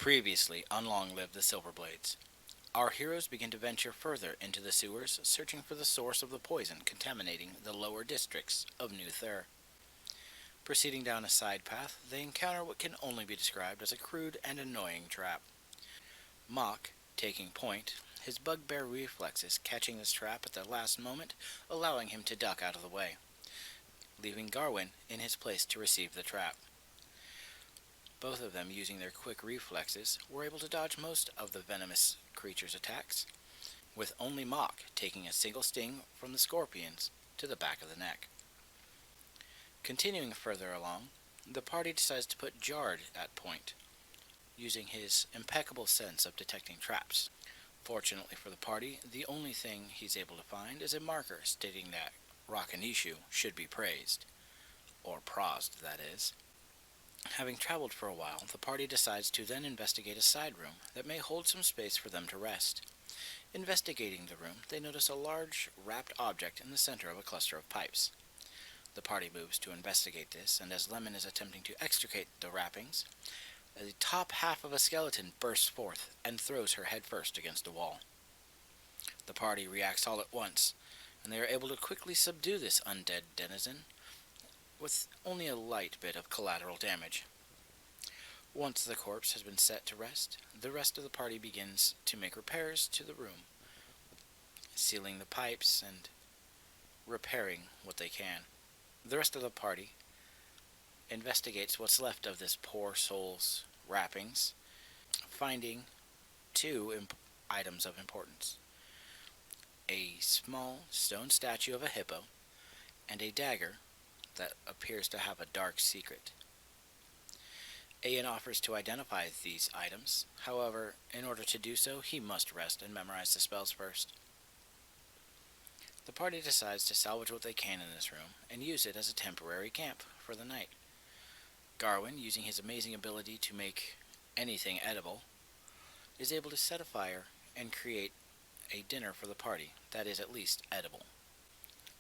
Previously on Long Live the Silverblades, our heroes begin to venture further into the sewers, searching for the source of the poison contaminating the lower districts of New Thur. Proceeding down a side path, they encounter what can only be described as a crude and annoying trap. Mock, taking point, his bugbear reflexes catching this trap at the last moment, allowing him to duck out of the way, leaving Garwin in his place to receive the trap. Both of them, using their quick reflexes, were able to dodge most of the venomous creature's attacks, with only Mock taking a single sting from the scorpions to the back of the neck. Continuing further along, the party decides to put Jard at point, using his impeccable sense of detecting traps. Fortunately for the party, the only thing he's able to find is a marker stating that Rakanishu should be praised, or prosed, that is. Having traveled for a while, the party decides to then investigate a side room that may hold some space for them to rest. Investigating the room, they notice a large, wrapped object in the center of a cluster of pipes. The party moves to investigate this, and as Lemon is attempting to extricate the wrappings, the top half of a skeleton bursts forth and throws her head first against a wall. The party reacts all at once, and they are able to quickly subdue this undead denizen, with only a light bit of collateral damage. Once the corpse has been set to rest, the rest of the party begins to make repairs to the room, sealing the pipes and repairing what they can. The rest of the party investigates what's left of this poor soul's wrappings, finding two items of importance: a small stone statue of a hippo and a dagger that appears to have a dark secret. Ayan offers to identify these items. However, in order to do so, he must rest and memorize the spells first. The party decides to salvage what they can in this room and use it as a temporary camp for the night. Garwin, using his amazing ability to make anything edible, is able to set a fire and create a dinner for the party that is at least edible.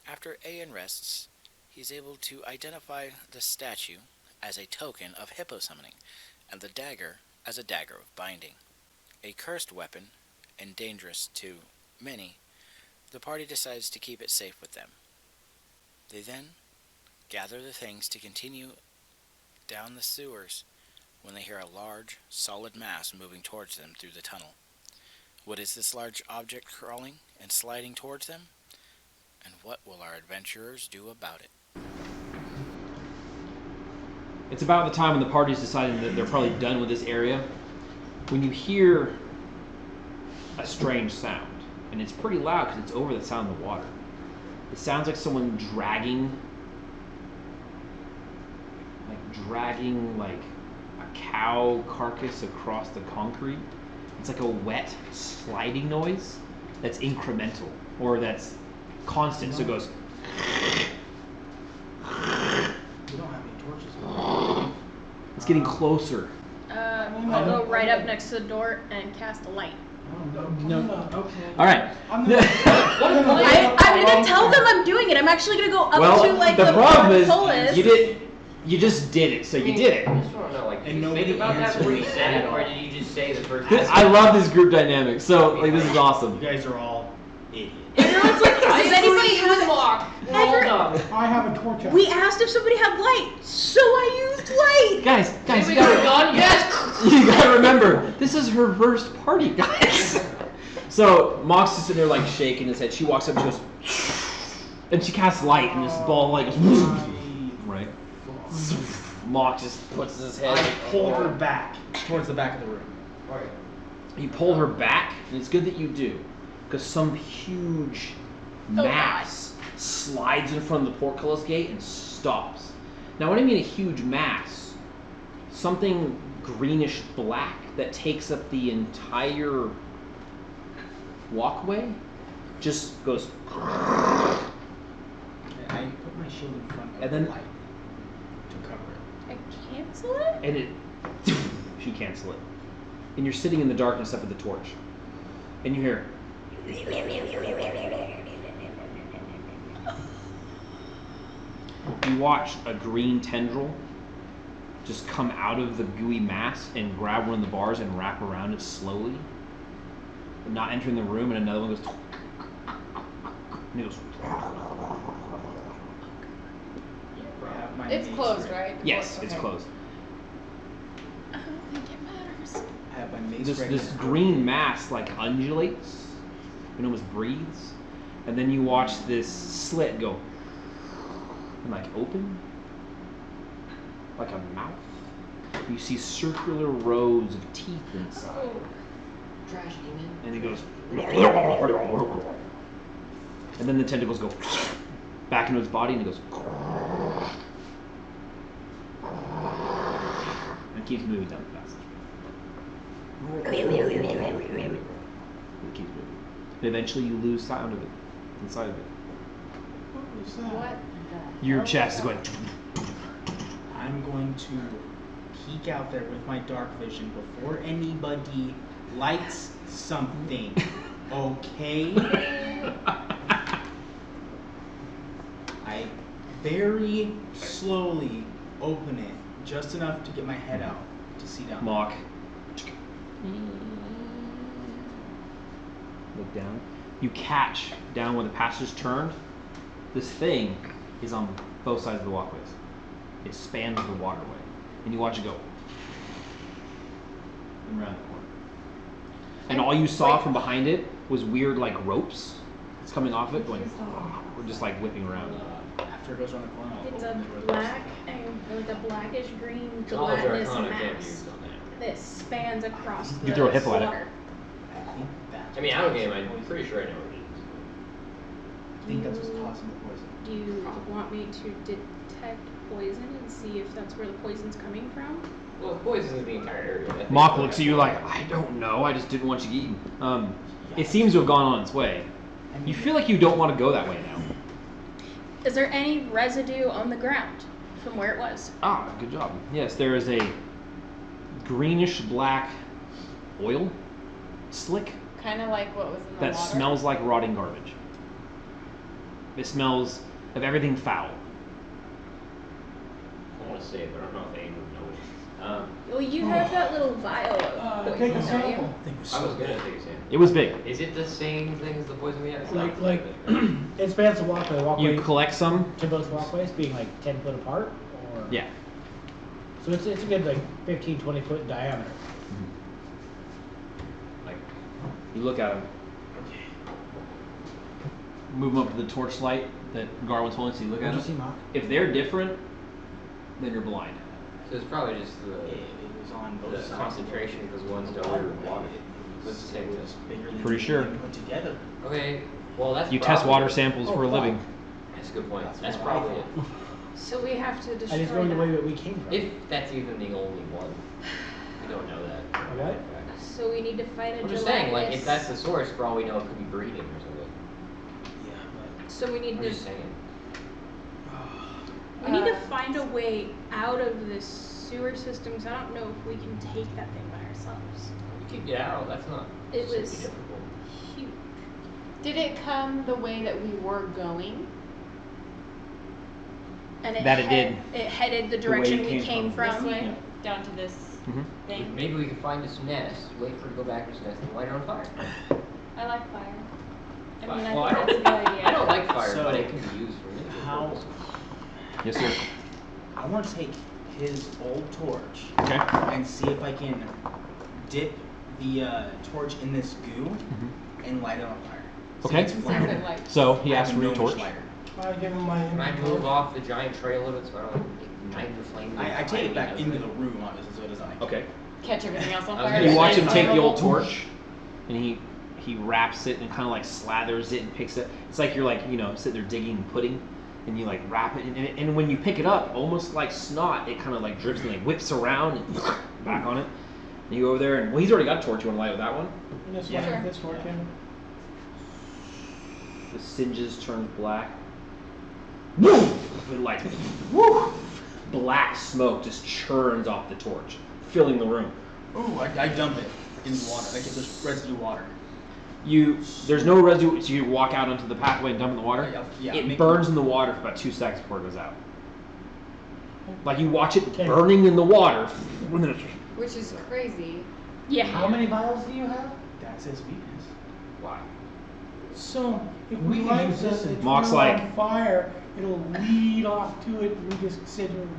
After Ayan rests, he's able to identify the statue as a token of hippo summoning, and the dagger as a dagger of binding. A cursed weapon, and dangerous to many, the party decides to keep it safe with them. They then gather the things to continue down the sewers when they hear a large, solid mass moving towards them through the tunnel. What is this large object crawling and sliding towards them? And what will our adventurers do about it? It's about the time when the party's deciding that they're probably done with this area, when you hear a strange sound. And it's pretty loud because it's over the sound of the water. It sounds like someone dragging a cow carcass across the concrete. It's like a wet, sliding noise that's incremental, or that's constant, so it goes. We don't have any torches. It's getting closer. I'll go right up next to the door and cast a light. No. Okay. All right. I'm gonna tell them I'm doing it. I'm actually gonna go up to like the problem pole is you just did it, so you did it. I just want to know, like, And did you think about that before you said it, or did you just say the first I love this group dynamic. So like this is awesome. You guys are all idiots. Everyone's like, does anybody have Mock? Well done. I have a torch. We asked if somebody had light, so I used light. Guys, We you got a gotta, gun? Yes! you gotta remember, this is her first party, guys. So Mock's just sitting there like shaking his head. She walks up and she goes, and she casts light, and this ball like goes, right. Mock just puts his head. I pull her back towards the back of the room. Alright. You pull her back, and it's good that you do, because some huge mass slides in front of the portcullis gate and stops. Now, when I mean a huge mass, something greenish black that takes up the entire walkway just goes. I put my shield in front of And then- the light to cover it. I cancel it? And it. She cancel it. And you're sitting in the darkness up at the torch. And you hear. You watch a green tendril just come out of the gooey mass and grab one of the bars and wrap around it slowly, not entering the room, and another one goes, and it goes. I have my It's mace closed, ready. right? Yes, Okay. it's closed. I don't think it matters. I have my mace This ready. green mass like undulates and almost breathes, and then you watch this slit go and like open like a mouth. You see circular rows of teeth inside, Oh. Trash demon. and it goes, and then the tentacles go back into its body, and it goes, and it keeps moving down the passage. It keeps moving. And eventually you lose sound of it inside of it. What was that? What? Your chest is going. I'm going to peek out there with my dark vision before anybody lights something. Okay? I very slowly open it, just enough to get my head out to see down. Mock. Look down. You catch down where the passage turned. This thing is on both sides of the walkways. It spans the waterway, and you watch it go and around the corner. And all you saw from behind it was weird like ropes. It's coming off of it, going. We're just like whipping around. After it goes around the corner, I'll It's open a the door. black and like a blackish green Knowledge gelatinous Arcana can't be mass used on that. that spans across the You throw a hippo at it. water. I think that's I mean, out of game, I'm pretty sure I know what it I think that's what's causing the poison. Do you want me to detect poison and see if that's where the poison's coming from? is. Well, if poison is the entire area. I think Mock so. looks at you like, I don't know. I just didn't want you eaten. It seems to have gone on its way. I mean, You feel like you don't want to go that way now. Is there any residue on the ground from where it was? Ah, good job. Yes, there is a greenish black oil slick Kind of like what was in the that water. smells like rotting garbage. It smells of everything foul. I want to say it, but I don't know if anyone knows. Well, you have that little vial of poison, take a don't you? sample. I think it was I was so gonna good. take a sample. It was big. Is it the same thing as the poison we had? It's Like, not like, the same thing. it spans the walkway You collect some. to both walkways being like 10 foot apart, or? Yeah. So it's a good like 15, 20 foot in diameter. Like, you look at them. Move them up to the torchlight that Garwin's holding, so you look at What'd you them. see, Mock? If they're different, then you're blind. So it's probably just It was on both the sides. concentration because one's diluted with water. It's the same It was thing. bigger than Pretty sure. anything put together. Okay, well that's You probably, test water samples Oh, for a fuck. living. That's a good point. That's That's what I probably it. thought. So we have to destroy And it's going the that. way that we came from. If that's even the only one. We don't know that. What? So we need to fight a I'm just saying, like, gelatinous- if that's the source, for all we know, it could be breeding or something. Yeah, but So we need I'm to just saying. we need to find a way out of this sewer system. 'Cause I don't know if we can take that thing by ourselves. We could get out. That's not It super was difficult. huge. Did it come the way that we were going? And That it did. It headed the way direction it we came came from. This from. way? Yeah. Down to this Mhm. thing? Maybe we could find this nest, wait for it to go back to its nest, and light it on fire. I like fire. I mean, Well, I think that's a good idea. I don't like fire, So, but it can be used for many good how- purposes. Yes, sir. I want to take his old torch Okay. and see if I can dip the torch in this goo Mhm. and light it on fire. Okay. it's Sounds flammable. like So he I asked have for a your gnomish torch. lighter. I give him my. Can I move off the giant trail of it so I don't ignite the flame? I take it back into the room, obviously, so it doesn't. Like, Okay. catch everything else on I was fire. gonna You watch say, him take the old Flammable. torch, and he wraps it and kind of like slathers it and picks it. It's like you're like sitting there digging and pudding, and you like wrap it, and when you pick it up, almost like snot, it kind of like drips and like whips around and back on it. And you go over there and well, he's already got a torch. You want to light with that one? This Yeah. one, this torch, Yeah. The singes turns black. Woo! It like woo! Black smoke just churns off the torch, filling the room. Ooh, I dump it in the water. Like it's just residue water. There's no residue, so you walk out onto the pathway and dump it in the water. Yeah, It make- burns in the water for about 2 seconds before it goes out. Like you watch it Okay. burning in the water. Which is crazy. Yeah. How many vials do you have? That's his weakness. Why? So if We we can light use this this and Mock's turn it like- on fire, it'll lead off to it, and we just sit here and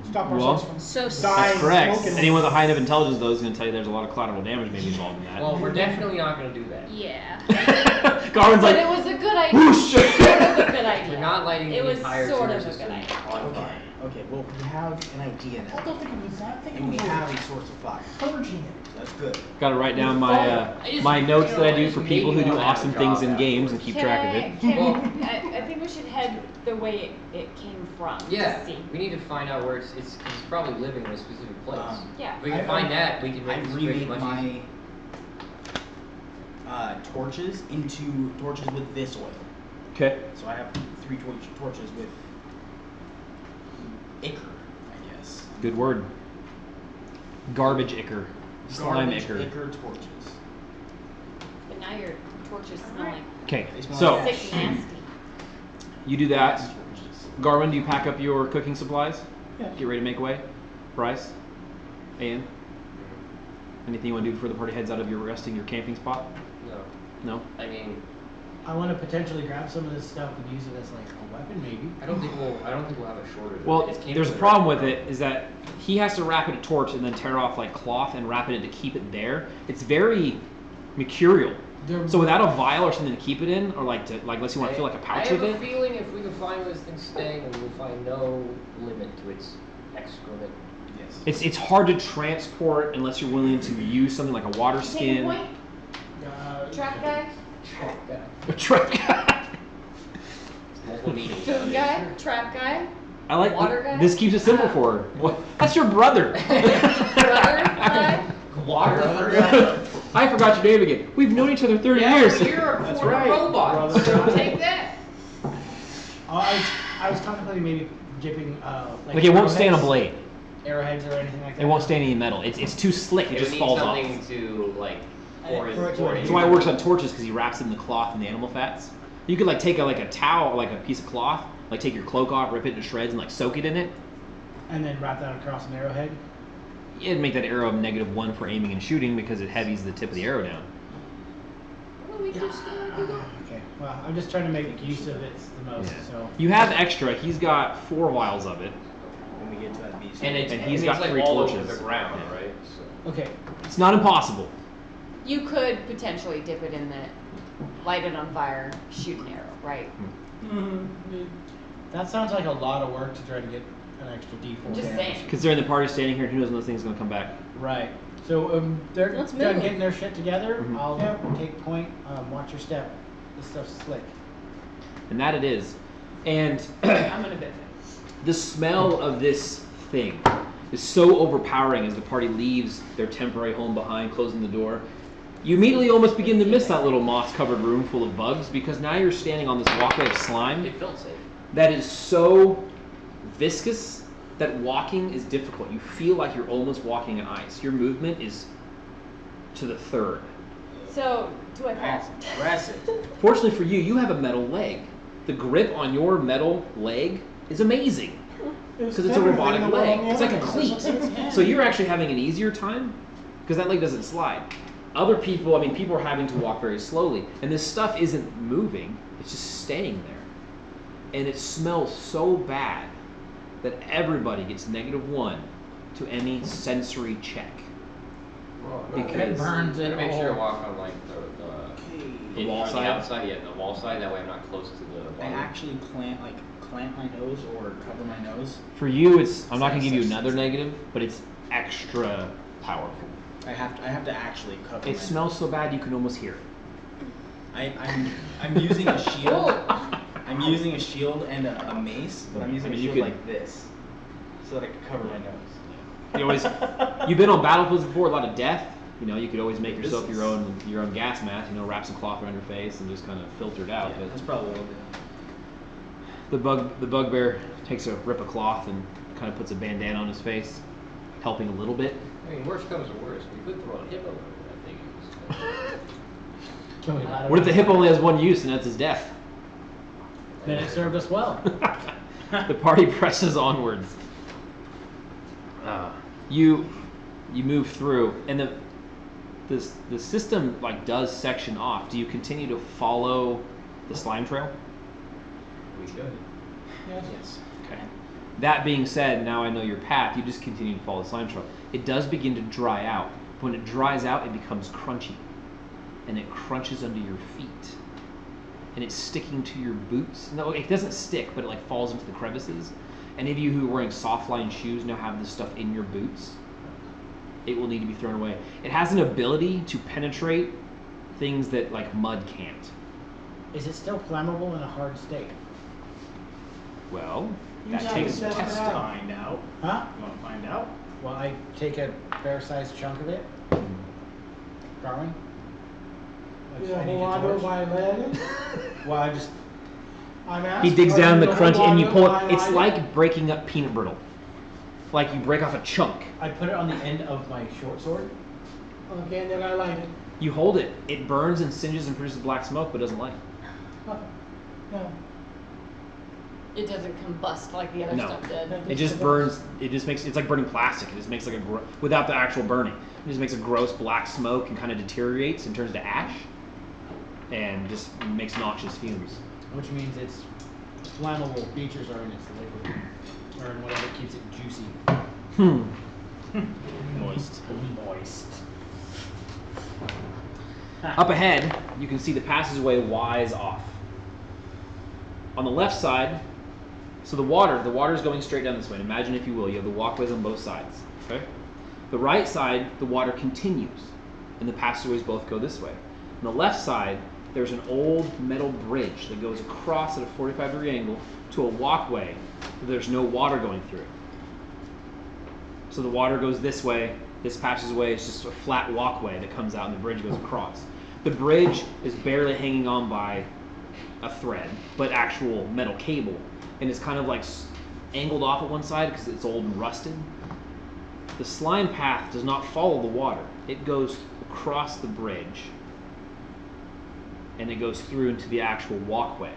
stop ourselves from So That's dying. correct. smoking. Anyone with a high enough intelligence though is going to tell you there's a lot of collateral damage maybe involved in that. Well, we're definitely not going to do that. yeah. Garvin's But like, it was a good idea. whoosh! Sort of a good idea. We're not lighting It the was entire sort sewer of a good system idea. on Okay. fire. Okay. Well, we have an idea I now, don't think it was that. I think and it we was have a source of fire. purging it. That's good. Got to write down my my notes that I do for people who do awesome things in games and keep track of it. Well- I think we should head the way it came from. to Yeah, see. we need to find out where it's probably living in a specific place. Yeah. If we can find that, we can I make the situation remade much easier. my torches into torches with this oil. Okay. So I have 3 torches with ichor, I guess. Good word. Garbage ichor. Slime Garbage ichor. ichor torches. But now your torches smell like Okay. They smell So like sick nasty. you do that. torches. Garwin, do you pack up your cooking supplies? Yeah. Get ready to make away. Bryce, Ian, anything you want to do before the party heads out of your resting your camping spot? No. No. I mean, I want to potentially grab some of this stuff and use it as like a weapon, maybe. I don't think we'll have a shortage. of Well, it. It's camping there's a right problem now. with it is that he has to wrap it a torch and then tear off like cloth and wrap it in to keep it there. It's very mercurial. They're- So without a vial or something to keep it in, or like unless you want to fill like a pouch I with have it, a feeling if we can find where this thing's staying, we will find no limit to its excrement. Yes. it's hard to transport unless you're willing to use something like a water Take a skin. point. Trap guy. A truck. Multiple meanings. Food guy. Trap guy. I like Water guy? this keeps it simple for her. What? That's your brother. Brother guy. Water. I forgot your name again. We've known each other 30 Yeah, years. but you're a That's poor right, robot. brother. So take that. I was contemplating maybe dipping Like it won't stay on a arrowheads- blade. Arrowheads or anything like that. It won't stay in any metal. It's too slick. It It just would need falls off. something to like pour in. For it to pour adhere. That's why it works on torches because he wraps it in the cloth and the animal fats. You could like take a towel, like a piece of cloth, like take your cloak off, rip it into shreds, and like soak it in it. And then wrap that across an arrowhead. It'd make that arrow -1 for aiming and shooting because it heavies the tip of the arrow down. Well, we just Okay. Well, I'm just trying to make use of it the most. Yeah. So. You have extra. He's got 4 vials of it. When we get to that beast. And he's got like 3 all torches. over the ground, Yeah. right? So. Okay. It's not impossible. You could potentially dip it in the, light it on fire, shoot an arrow, right? That sounds like a lot of work to try to get an extra D4 Just damage. saying. Considering the party standing here, who knows when this thing's gonna come back? Right. So they're Let's done move. getting their shit together. Mhm. I'll take point. Watch your step. This stuff's slick. And that it is. And I'm gonna bit it. the smell of this thing is so overpowering as the party leaves their temporary home behind, closing the door. You immediately almost begin to miss that little moss-covered room full of bugs because now you're standing on this walkway of slime It felt safe. that is so viscous that walking is difficult. You feel like you're almost walking on ice. Your movement is to the third. So, do I fall? Press it. Fortunately for you, you have a metal leg. The grip on your metal leg is amazing because it's a robotic leg. It's like a cleat. So you're actually having an easier time because that leg doesn't slide. Other people, people are having to walk very slowly, and this stuff isn't moving, it's just staying there. And it smells so bad that everybody gets -1 to any sensory check. Because burns I'm it gonna make sure all. I walk on like The wall on side? the outside, yeah, the wall side. That way I'm not close to the. I body. actually clamp my nose or cover my nose. For you, I'm not going to give you another negative, but it's extra powerful. I have to actually cover. It my smells so bad you can almost hear it. I'm using a shield. I'm using a shield and a mace, but I'm using a You shield could- like this, so that I can cover my nose. You've been on battlefields before, a lot of death. You could always make yourself This your is- own gas mask. Wrap some cloth around your face and just kind of filter it out. Yeah, that's But probably what I'll do. the bugbear takes a rip of cloth and kind of puts a bandana on his face, helping a little bit. I mean, worst comes to worst, we could throw a hippo over that thing. Can we light it What if the on hip fire? only has one use and that's his death? Then it served us well. The party presses onwards. You move through, and the system like does section off. Do you continue to follow the slime trail? We should. Yes. Okay. That being said, now I know your path. You just continue to follow the slime trail. It does begin to dry out. When it dries out, it becomes crunchy, and it crunches under your feet, and it's sticking to your boots. No, it doesn't stick, but it like falls into the crevices. Any of you who are wearing soft-line shoes now have this stuff in your boots. It will need to be thrown away. It has an ability to penetrate things that like mud can't. Is it still flammable in a hard state? Well, You that gotta takes test it testing. out. Find out. Huh? You want to find out? Well, I take a fair-sized chunk of it. Garmin? You know, hold on to it while I land it. Well, I just. I'm asking. He digs are down you the gonna crunch hold and on you to pull while it. I It's land like breaking up peanut brittle. Like you break off a chunk. I put it on the end of my short sword. Okay, and then I light it. You hold it. It burns and singes and produces black smoke, but doesn't light. Okay. No. It doesn't combust like the other No. stuff did. It just burns. It just makes. It's like burning plastic. It just makes like without the actual burning. It just makes a gross black smoke and kind of deteriorates and turns to ash, and just makes noxious fumes. Which means its flammable features are in its liquid. Or in whatever keeps it juicy. Moist. Moist. Up ahead, you can see the passageway wise off. On the left side, so the water is going straight down this way. And imagine, if you will, you have the walkways on both sides. Okay. The right side, the water continues, and the passageways both go this way. On the left side, there's an old metal bridge that goes across at a 45-degree angle to a walkway that there's no water going through. So the water goes this way, this passageway is just a flat walkway that comes out and the bridge goes across. The bridge is barely hanging on by a thread, but actual metal cable, and it's kind of like angled off at one side because it's old and rusted. The slime path does not follow the water. It goes across the bridge and it goes through into the actual walkway,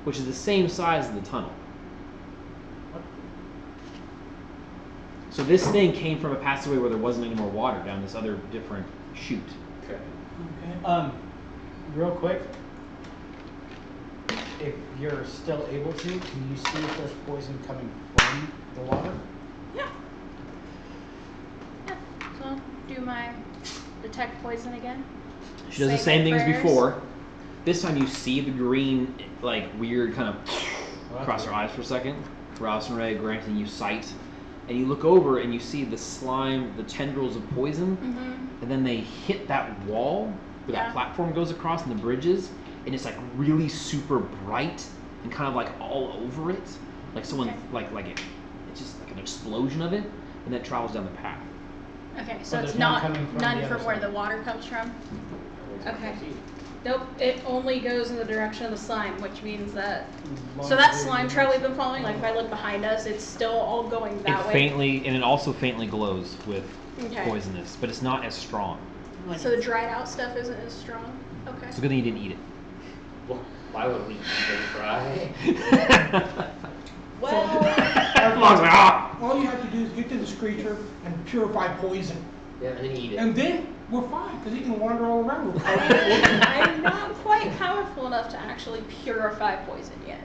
which is the same size as the tunnel. So this thing came from a passageway where there wasn't any more water down this other different chute. Okay. Okay. Real quick. If you're still able to, can you see if there's poison coming from the water? Yeah. Yeah. So I'll do my detect poison again. She does the Say same my thing as prayers. before. This time you see the green, like weird kind of across her eyes for a second. Rouse and Ray granting you sight. And you look over and you see the slime, the tendrils of poison, and then they hit that wall where that platform goes across and the bridges, and it's like really super bright and kind of like all over it, like someone it's just like an explosion of it, and then it travels down the path. Okay, so But it's there's none not coming from none the other from where side. the water comes from. Okay. Nope, it only goes in the direction of the slime, which means that. So that slime trail we've been following, like if I look behind us, it's still all going that way. It also faintly glows with Okay. poisonous, but it's not as strong. So the dried out stuff isn't as strong. Okay. It's a good thing you didn't eat it. Well, why would we even try? Well, Log's like, ah! All you have to do is get to the screecher and purify poison. Yeah, and then eat it. And then we're fine, because he can wander all around. We're fine. I'm not quite powerful enough to actually purify poison yet.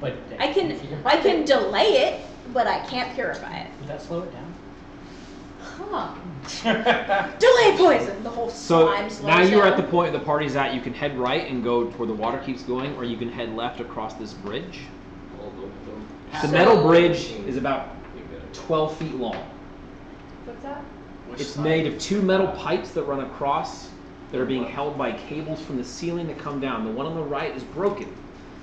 But I can delay it, but I can't purify it. Would that slow it down? huh. Delay poison. The whole So slime slows now you're down. at the point the party's at. You can head right and go where the water keeps going, or you can head left across this bridge. The So- metal bridge is about 12 feet long. What's that? It's made of two metal pipes that run across that are being held by cables from the ceiling that come down. The one on the right is broken,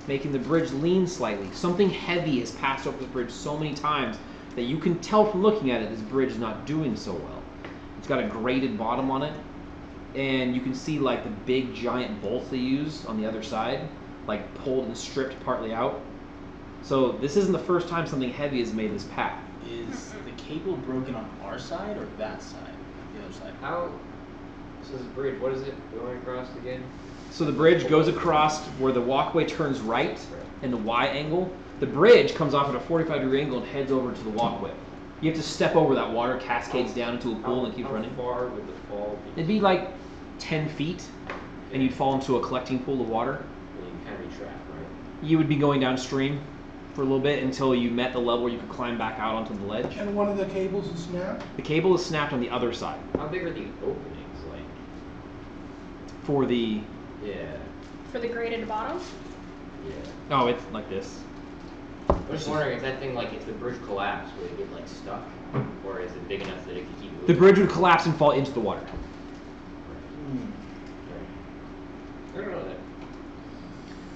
making the bridge lean slightly. Something heavy has passed over the bridge so many times that you can tell from looking at it this bridge is not doing so well. It's got a grated bottom on it, and you can see like the big giant bolts they use on the other side, like pulled and stripped partly out. So this isn't the first time something heavy has made this path. Is the cable broken on our side or that side? The other side? How? This is a bridge. What is it going across again? So the bridge goes across where the walkway turns right in the Y angle. The bridge comes off at a 45-degree angle and heads over to the walkway. You have to step over that water, cascades down into a pool, and keeps running. How far would the fall be? It'd be like 10 feet, and you'd fall into a collecting pool of water. And you kind of be trapped, right? You would be going downstream for a little bit until you met the level where you could climb back out onto the ledge. And one of the cables is snapped. The cable is snapped on the other side. How big are the openings? Like, For the... yeah, For the grate at the bottom? yeah. Oh, it's like this. I'm just wondering if that thing, like, if the bridge collapsed, would it get, like, stuck? Or is it big enough that it could keep moving? The bridge would collapse and fall into the water. I don't know that.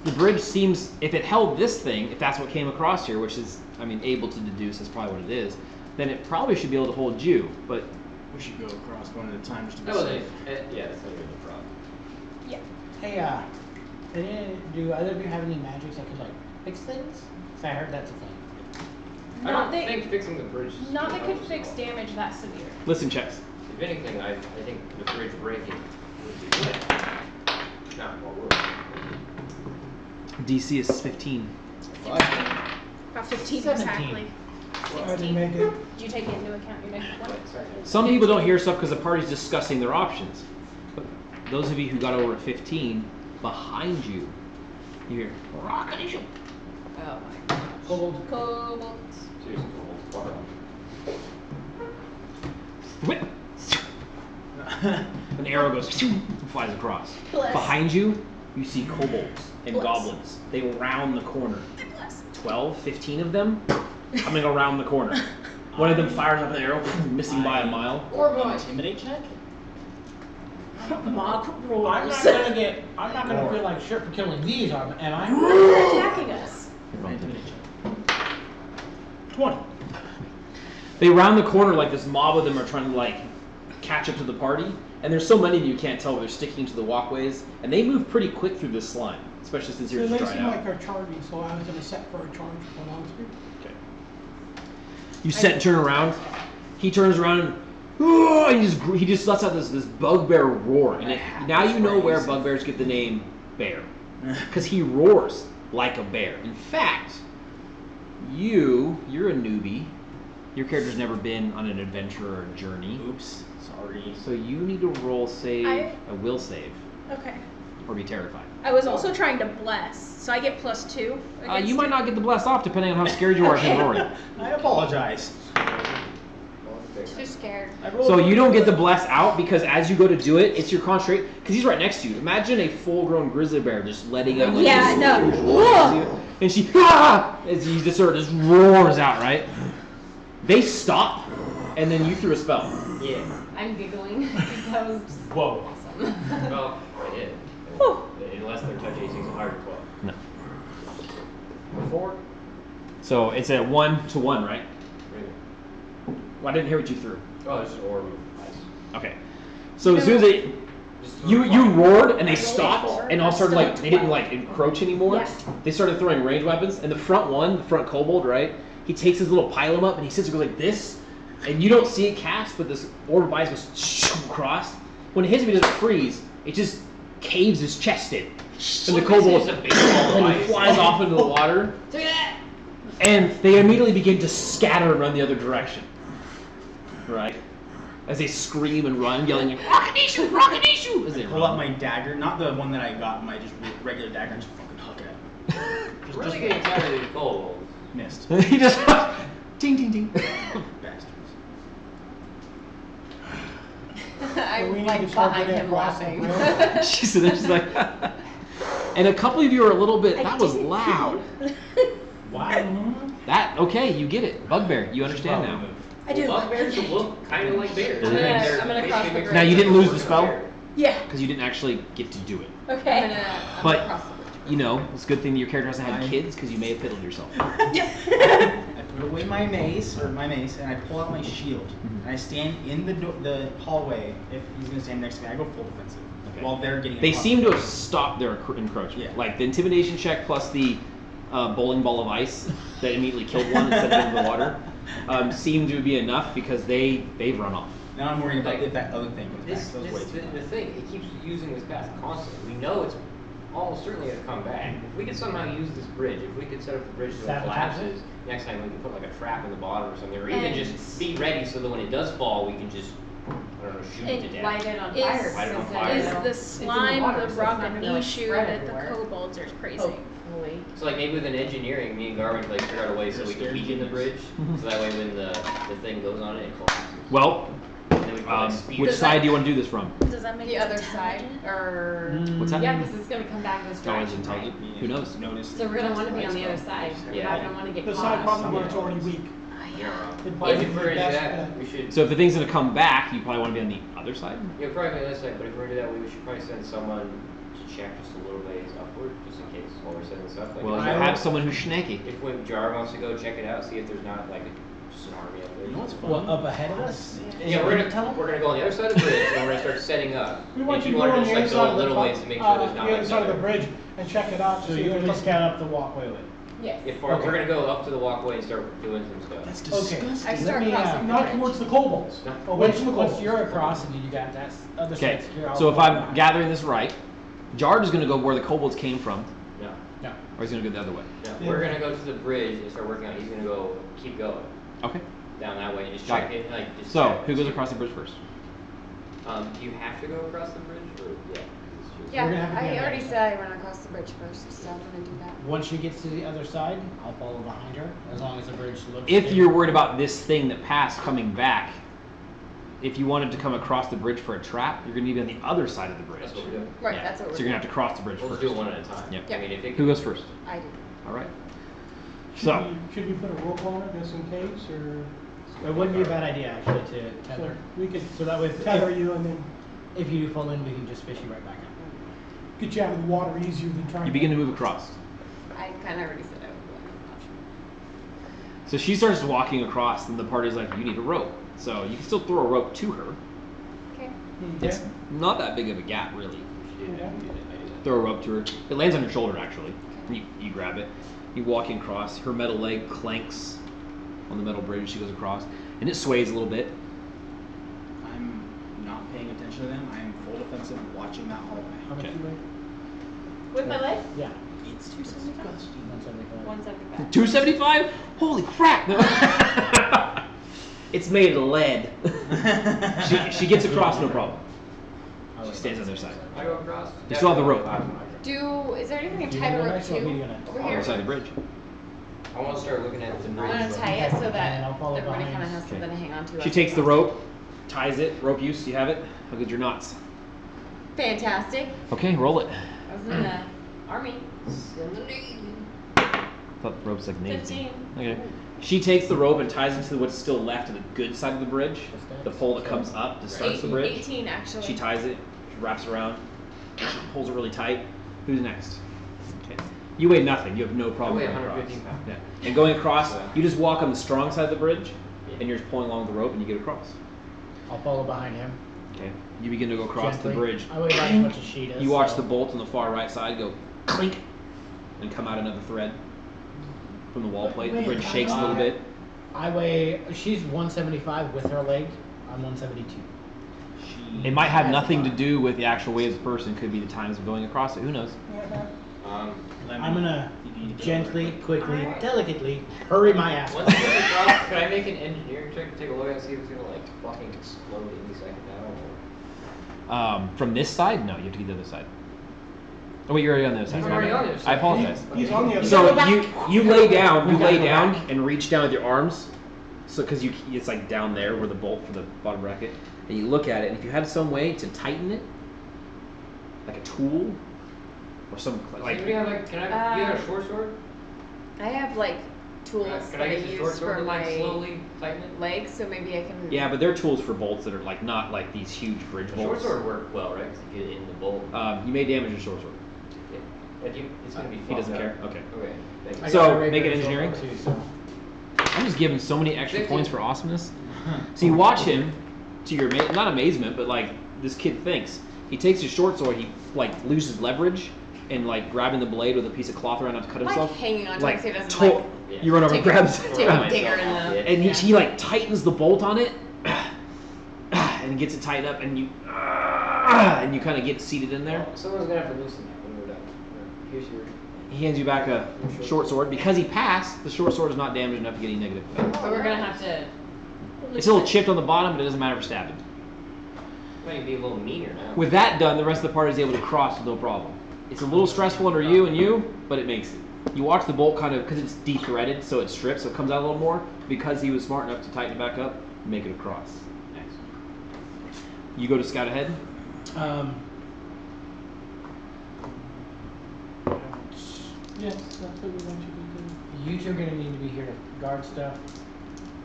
The bridge seems, if it held this thing, if that's what came across here, which is, I mean, able to deduce that's probably what it is, then it probably should be able to hold you, but... We should go across one at a time just to be Oh, safe. yeah, that's not even a problem. Yeah. Hey, do either of you have any magics that could like fix things? 'Cause I heard that's a thing. I Not don't that, think fixing the bridge is not too that could much fix at all. damage that severe. Listen checks. If anything, I think the bridge breaking would be good. Not more work. DC is 15. About 15 exactly. I didn't make it. Do you take it into account your next one? Some people don't hear stuff because the party's discussing their options. But those of you who got over 15, behind you, you hear, rocket issue. Oh my gosh. Cold. Cobalt. Seriously, far. Whip. An arrow goes, and flies across. Bless. Behind you, you see kobolds and Bless. goblins. They round the corner. Bless. 12, 15 of them coming around the corner. One of them fires up an arrow, missing by a mile. Or boy. Intimidate check? Mock I'm rules. not gonna feel like shit for killing these, am I? They're attacking us. Intimidate check. 20. They round the corner like this mob of them are trying to like catch up to the party. And there's so many of you can't tell, they're sticking to the walkways. And they move pretty quick through this slime, especially since So you're they just seem drying like out. they're charging, so I was gonna set for a charge when I was here. Okay. You set and turn around. He turns around and, "Oh," and he just lets out this bugbear roar. And now you know where bugbears get the name bear. Because he roars like a bear. In fact, you're a newbie. Your character's never been on an adventure or a journey. Oops. Sorry. So you need to roll save, I- a will save, Okay. or be terrified. I was also trying to bless, so I get +2. against You might it. not get the bless off depending on how scared you are Okay. from roaring. I apologize. Too scared. I rolled So you don't get the bless out because as you go to do it, it's your concentration, because he's right next to you. Imagine a full-grown grizzly bear just letting out like Yeah, this no. huge roar. And she, ah! As he just sort of just roars out, right? They stop, and then you threw a spell. Yeah. I'm giggling because that was Whoa. awesome. Well, I did. Whew. Unless their touch AC is higher than 12. No. 4? So it's a 1-to-1, right? Really? Well, I didn't hear what you threw. Oh, it's an orb of ice. Okay. So as soon as they, you roared and they stopped and all started like they didn't like encroach anymore. Yeah. They started throwing range weapons and the front kobold, right? He takes his little pylum up and he sits and goes like this, and you don't see it cast, but this orb of ice goes across. When it hits him, he doesn't freeze. It just caves his chest in, and the kobold It's a baseball and of he ice. flies off into the water. Look at that. And they immediately begin to scatter and run the other direction. Right? As they scream and run, yelling, Rockadishu! Rockadishu! As they Pull out run. my dagger, not the one that I got, my just regular dagger, and just fucking huck it at I'm really getting tired of these kobolds. Missed. He just, ding, ding, ding. Bastards. we I'm need like to start behind getting him across the laughing. road. She's sitting there, she's like, and a couple of you are a little bit, I that was didn't. loud. Why? That, okay, you get it. Bugbear, you understand now. I do. Well, bugbears look kind of like bears. I'm gonna cross the bridge. Now, you didn't lose the spell? Yeah. Because you didn't actually get to do it. Okay. I'm But- gonna cross the bridge. You know, it's a good thing that your character hasn't had kids, because you may have piddled yourself. I put away my mace, and I pull out my shield. And I stand in the hallway. If he's gonna stand next to me, I go full defensive. Okay. While they're getting. They across. seem to have stopped their encroachment. Yeah. Like the intimidation check plus the bowling ball of ice that immediately killed one and sent it into the water seemed to be enough because they've run off. Now I'm worrying about Like, if that other thing comes back. This, So I was this way too the thing, it keeps using this path constantly. We know it's almost certainly going to come back. If we could somehow use this bridge, if we could set up the bridge so it Sabotage collapses, next time we can put like a trap in the bottom or something, or even And- just be ready so that when it does fall, we can just, I don't know, shoot it to death. Light it on Is- fire. Light it on because fire. Is then the it's in slime water, the so it's rock not an gonna, like, issue spread that the everywhere. kobolds are crazy? Hopefully. So like maybe with an engineering, me and Garvin could like figure out a way so we can weaken the bridge, so that way when the thing goes on it, it collapses. Well, And then we can like speed which it. side do you want to do this from? Does that make The it other side, intelligent? or What's that? yeah, because it's gonna come back this Oh, it's direction, right? intelligent. Who knows? So we're gonna want to be on the other side. We're Yeah. not gonna want to get The caught. side probably where it's already weak. You're not wrong. It'd But probably if be we're gonna do best that, bet. we should. So if the thing's gonna come back, you probably want to be on the other side. Yeah, probably on the other side, but if we're gonna do that, we should probably send someone to check just a little ways upward, just in case while we're setting this up. Like Well, if you Jar- have someone who's snaky. If when Jar wants to go check it out, see if there's not like just an army up there. You know what's Well, funny? up ahead of us. Yeah, we're gonna go on the other side of the bridge and we're gonna start setting up. We want If you to go wanna on just the like other go side a of the little ways to make sure there's not the like other side of the another- bridge and check it out. to So see you're if gonna there's scout up the walkway with. Yes. If we're gonna go up to the walkway and start doing some stuff. That's Okay. disgusting. I start Let me, crossing the not bridge. towards the kobolds. No. Away Once, from the once kobolds. you're across and you got that other Okay. side secure, I'll So if follow I'm behind. gathering this right, Jarge is gonna go where the kobolds came from, No, No. or he's gonna go the other way. no. Yeah. We're gonna go to the bridge and start working on it. He's gonna go keep going Okay. down that way and just Got check it. Like just So check. who goes across the bridge first? Do you have to go across the bridge or yeah? It's just- Yeah, We're gonna have to I be on already the other said I went across the bridge first, so I'm gonna do that. Once she gets to the other side, I'll follow behind her as long as the bridge looks. If stable. you're worried about this thing that passed coming back, if you wanted to come across the bridge for a trap, you're gonna need to be on the other side of the bridge. That's what we're doing. Right, Yeah. that's what we're So you're gonna doing. have to cross the bridge We'll first. just do it one at a time. Yep. I mean, if it Who goes first? I do. All right. Should So should we put a rope on it just in case, or? It wouldn't be a bad idea actually to tether. We could So that way, tether you and then if you do fall in, we can just fish you right back up. get you out of the water easier than trying. you begin to move across. I kind of already said I would go. I'm not sure. So she starts walking across, and the party's like, "You need a rope." So you can still throw a rope to her. Okay. It's not that big of a gap, really. Yeah. Throw a rope to her. It lands on your shoulder, actually. You grab it. You walking across. Her metal leg clanks on the metal bridge. She goes across, and it sways a little bit. I'm not paying attention to them. I am full defensive watching that hallway. How much Okay. you weigh? With my leg? Yeah. It's disgusting. 175. 175. 275? Holy crap! No. It's made of lead. she gets across, no problem. She stands on their side. I go across. You still have the rope. Is there anything I Do can tie you the wanna rope next or me to gonna- over On here? the side of the bridge. I want to start looking at the I'm bridge. gonna tie it so And that I'll follow everybody behind. kind of has Okay. something to hang on to. She as takes we the go. rope, ties it. Rope use. Do you have it? How good's your knots? Fantastic. Okay, roll it. I was in the army. In the Navy. Thought the rope's like Navy. 15. Okay. She takes the rope and ties it to what's still left of the good side of the bridge, the pole that comes up to start the bridge. 18 actually. She ties it, she wraps it around, she pulls it really tight. Who's next? Okay. You weigh nothing. You have no problem I weigh going across. 115 pounds. Yeah. And going across, Yeah. you just walk on the strong side of the bridge, and you're just pulling along the rope, and you get across. I'll follow behind him. Okay. You begin to go across the gently. bridge. I weigh about as much as she does. You watch so- the bolt on the far right side go clink, and come out another thread from the wall plate. The Wait, bridge shakes a little bit. I weigh. She's 175 with her leg. I'm 172. It might have nothing to do with the actual weight of the person. Could be the times of going across it. Who knows? I'm gonna gently, quickly, delicately hurry my ass. Once it gets across, can I make an engineering check to take a look at it, see if it's gonna like fucking explode any second now? From this side? No, you have to get the other side. Oh wait, you're already on the other side. I'm already on the other I side. apologize. He's on the other So side. you lay down, We gotta go and back. reach down with your arms. So because it's like down there where the bolt for the bottom bracket, and you look at it, and if you had some way to tighten it, like a tool, or some Does like anybody have like, can I, you have a short sword? I have like tools Can that I I get the short use sword for to like my slowly tighten it? legs, so maybe I can. yeah, but they're tools for bolts that are like not like these huge bridge The short bolts. sword worked well, right? 'Cause you get it in the bolt. You may damage your short sword. But it's gonna be He doesn't fucked care. up. Okay. Okay. Thank you. I So, got my make it regular engineering? sword too, so- I'm just giving so many extra 50. points for awesomeness. So you watch him, to your not amazement, but like this kid thinks. He takes his short sword, he like loses leverage, and like grabbing the blade with a piece of cloth around it to cut Like himself. hanging on to like it so he doesn't to- like. Yeah. you run over and Take grab a- it. take grab a it. digger in the. And yeah. he like tightens the bolt on it, and gets it tightened up, and you kind of get seated in there. Someone's gonna have to loosen that when we're done. Here's your. He hands you back a short sword. Because he passed, the short sword is not damaged enough to get any negative effect. So we're gonna have to. It's a little chipped on the bottom, but it doesn't matter for stabbing. Might be a little meaner now. With that done, the rest of the party is able to cross with no problem. It's a little stressful under you, but it makes it. You watch the bolt kind of, because it's de-threaded, so it strips, so it comes out a little more. Because he was smart enough to tighten it back up, make it across. Next. You go to scout ahead. Yes, that's what we want you to do. You two are gonna need to be here to guard stuff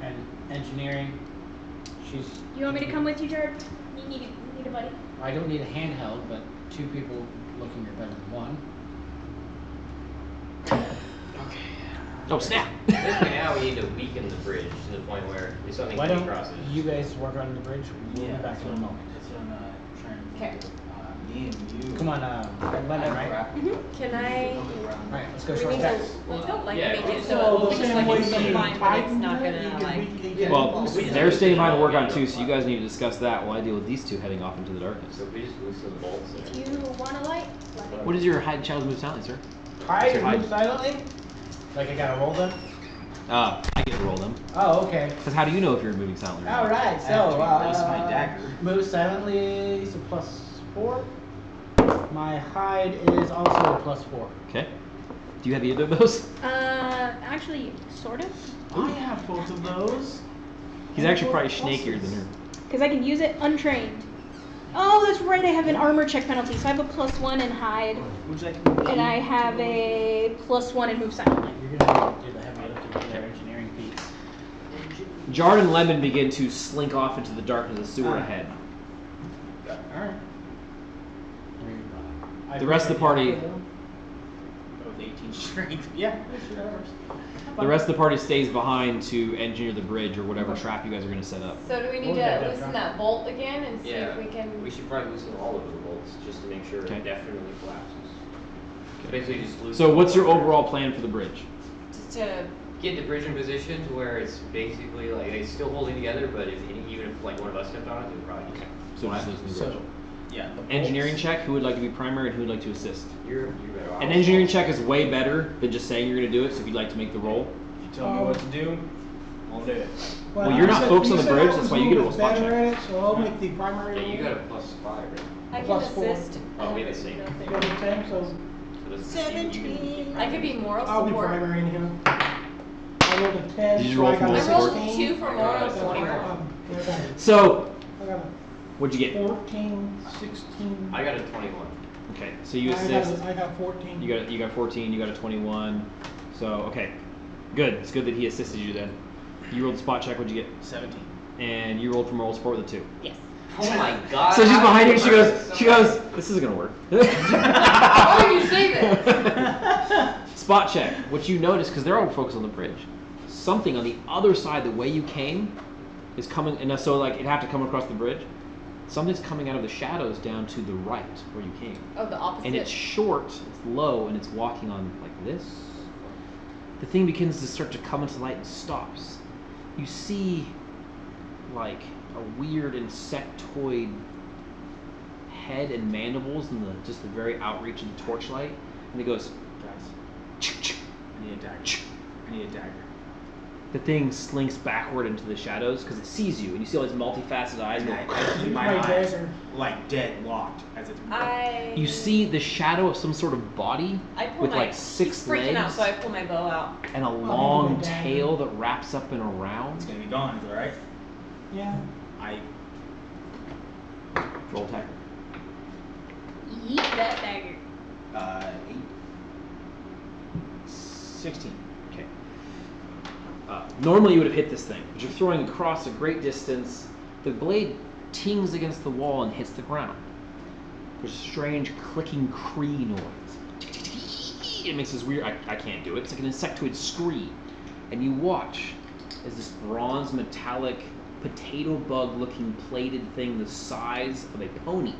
and engineering. She's. You want me to come with you, Jared? You need a buddy. I don't need a handheld, but 2 people looking are better than 1. Oh, snap! Basically now we need to weaken the bridge to the point where if something Why don't crosses. you guys work on the bridge? We'll be back that's in a what moment. That's what I'm trying to Okay. do. Me and you. Come on, Lemon, right? Can I? Alright, let's go We short need steps. to, we don't like Yeah, make it so so the it looks same like way it's you fine, but it's tighten not that, gonna like. Well, they're standing by to work on too, so you guys need to discuss that while I deal with these two heading off into the darkness. So if we just loosen the bolts there. If you want a light, let me. What is your hide child's move silently, sir? Hide Sir, and hide. move silently? Like I gotta roll them? I get to roll them. Oh, okay. Because how do you know if you're moving silently or not? Alright, so, I have to release my dagger. move silently, so +4. My hide is also a +4. Okay. Do you have either of those? Actually, sort of. I have both of those. He's actually probably snakier than her. Because I can use it untrained. Oh, that's right, I have an armor check penalty, so I have a +1 in hide, Would you like me and I have a +1 in move silently. You're gonna do the heavy lifting for their engineering feats. Jard and Lemon begin to slink off into the darkness of the sewer ahead. Alright. The rest of the party, Oh, the 18 strength. Yeah, sure that works. the rest of the party stays behind to engineer the bridge or whatever trap you guys are going to set up. So do we need Okay, to loosen that bolt again and see Yeah. if we can? We should probably loosen all of the bolts just to make sure Okay. it definitely collapses. Basically just loosen. So what's your the bolts. overall plan for the bridge? To Get the bridge in position to where it's basically like it's still holding together, but even if like one of us stepped on it, it would probably just. So just loosen the bridge. So, yeah. the Engineering bolts. check, who would like to be primary and who would like to assist? You're better off. An engineering check is way better than just saying you're going to do it, so if you'd like to make the roll. If you tell me what to do, I'll do it. Well, you're not focused on the bridge, that's why you get a roll spot better check. at it, so I'll make the primary. Yeah, you got roll. a +5, right? I can Plus 4. assist. Oh, we have the same. You got a 10, so So that's- you can- I could be moral I'll be support. primary in him. I rolled a 10. Did you so roll I for got a I moral rolled support? 2 for moral So support. So, I got what'd you a get? 14, 16. I got a 21. Okay, so you I assist. got 14. You got 14. You got a 21. So okay, good. It's good that he assisted you then. You rolled the spot check. What'd you get? 17. And you rolled for moral support with a 2. Yes. Oh my god. So she's how behind did you. She goes. This isn't gonna work. Why would you say that? Spot check. What you notice, because they're all focused on the bridge, something on the other side, the way you came, is coming, and so like it'd have to come across the bridge. Something's coming out of the shadows down to the right where you came. Oh, the opposite. And it's short, it's low, and it's walking on like this. The thing begins to start to come into light and stops. You see like a weird insectoid head and mandibles in just the very outreach of the torchlight, and it goes. Guys, I need a dagger. I need a dagger. The thing slinks backward into the shadows because it sees you, and you see all these multifaceted eyes. And Go, I keep my My eyes dagger. like dead locked as it's. you see the shadow of some sort of body I pull with my, like 6 he's freaking out, legs so I pull my bow out. and a give me long my dagger. tail that wraps up and around. It's gonna be gone, is it alright? Yeah. I. Roll attack. Yeet that dagger. 8. 16. Okay. Normally you would have hit this thing, but you're throwing across a great distance. The blade tings against the wall and hits the ground. There's a strange clicking cree noise. It makes this weird. I can't do it. It's like an insectoid scream, and you watch as this bronze metallic potato bug looking plated thing the size of a pony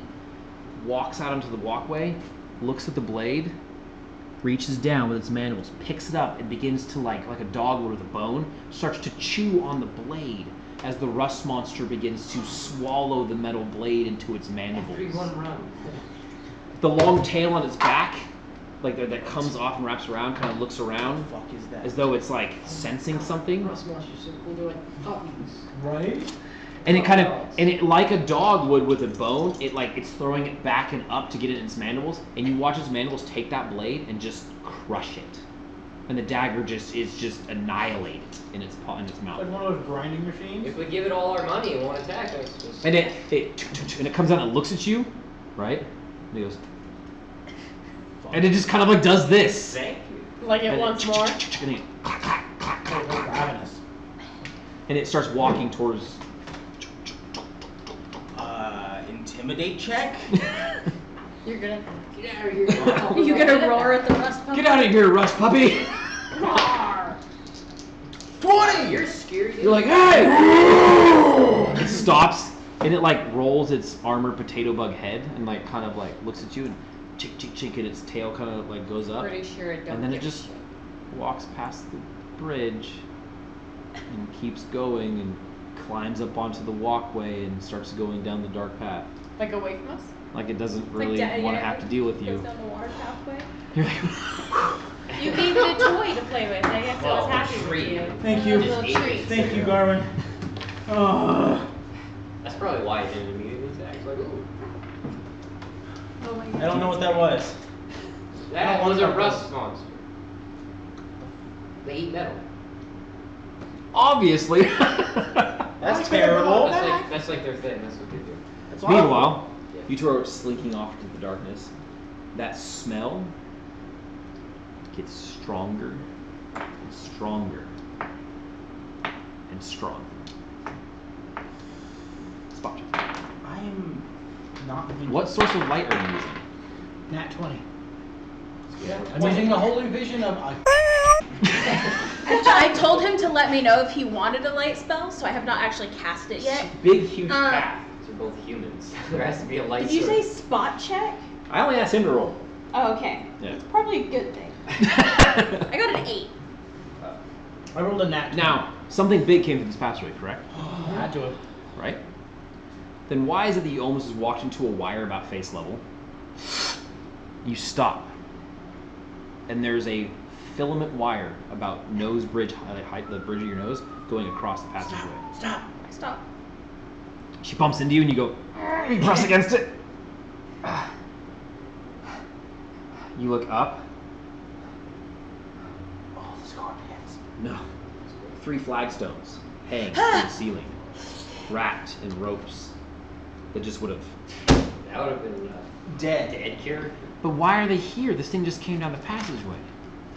walks out onto the walkway, looks at the blade, reaches down with its mandibles, picks it up, and begins to like a dog would with a bone, starts to chew on the blade as the rust monster begins to swallow the metal blade into its mandibles. Everyone run. The long tail on its back like that comes off and wraps around, kind of looks around, What the fuck is that? as though it's like sensing something. Rust monsters so cool. They're like puppies. Right? And it like a dog would with a bone, it's throwing it back and up to get it in its mandibles, and you watch its mandibles take that blade and just crush it, and the dagger is just annihilated in its mouth. Like one of those grinding machines. If we give it all our money, it won't attack us. Just... And it comes out and looks at you, right? And it goes, and it just kind of like does this. Thank you. Like it And wants more. And it clack, clack, clack, Oh, clack, they're clack, ravenous. and it starts walking towards. Intimidate check? You're gonna. Get out of here. You gonna roar at the rust puppy? Get out of here, Rust Puppy! Roar! 20! You're scared. You're like, hey! It stops, and it like rolls its armored potato bug head, and like kind of like looks at you, and chink, chink, chink, and its tail kind of like goes up, Pretty sure it don't and then it give a just shit. walks past the bridge, and keeps going, and climbs up onto the walkway, and starts going down the dark path. Like away from us? Like it doesn't Like really da- want to yeah, have to deal with Goes you. down the water pathway. You're like, You gave it a toy to play with. I guess it Well, was happy a with treat. you. Thank A you. little Just ate treat. it. Thank you, Garwin. Oh. That's probably why it didn't immediately attack. It's like, ooh. Oh my I don't know what that was. That was a rust monster. They eat metal. obviously. That's terrible. That's like their thing. That's what they do. That's awful. Meanwhile, Yeah. you two are slinking off into the darkness. That smell gets stronger and stronger and stronger. Spot check. I am not even. What source of light are you using? Nat 20. Yeah. I'm using the holy vision of. I told him to let me know if he wanted a light spell, so I have not actually cast it yet. Big, huge path. These are both humans. There has to be a light Did you say source. spot check? I only asked him to roll. Oh, okay. Yeah. It's probably a good thing. I got an 8. I rolled a nat 20. Now, something big came through this passageway, correct? Had to have. Right? Then why is it that you almost just walked into a wire about face level? You stop. And there's a filament wire about nose bridge height, the bridge of your nose, going across the passageway. Stop. Stop. She bumps into you and you go, you press against it. You look up. Oh, the scorpions. No. 3 flagstones hang from the ceiling, wrapped in ropes that just would have. That would have been dead cure. But why are they here? This thing just came down the passageway.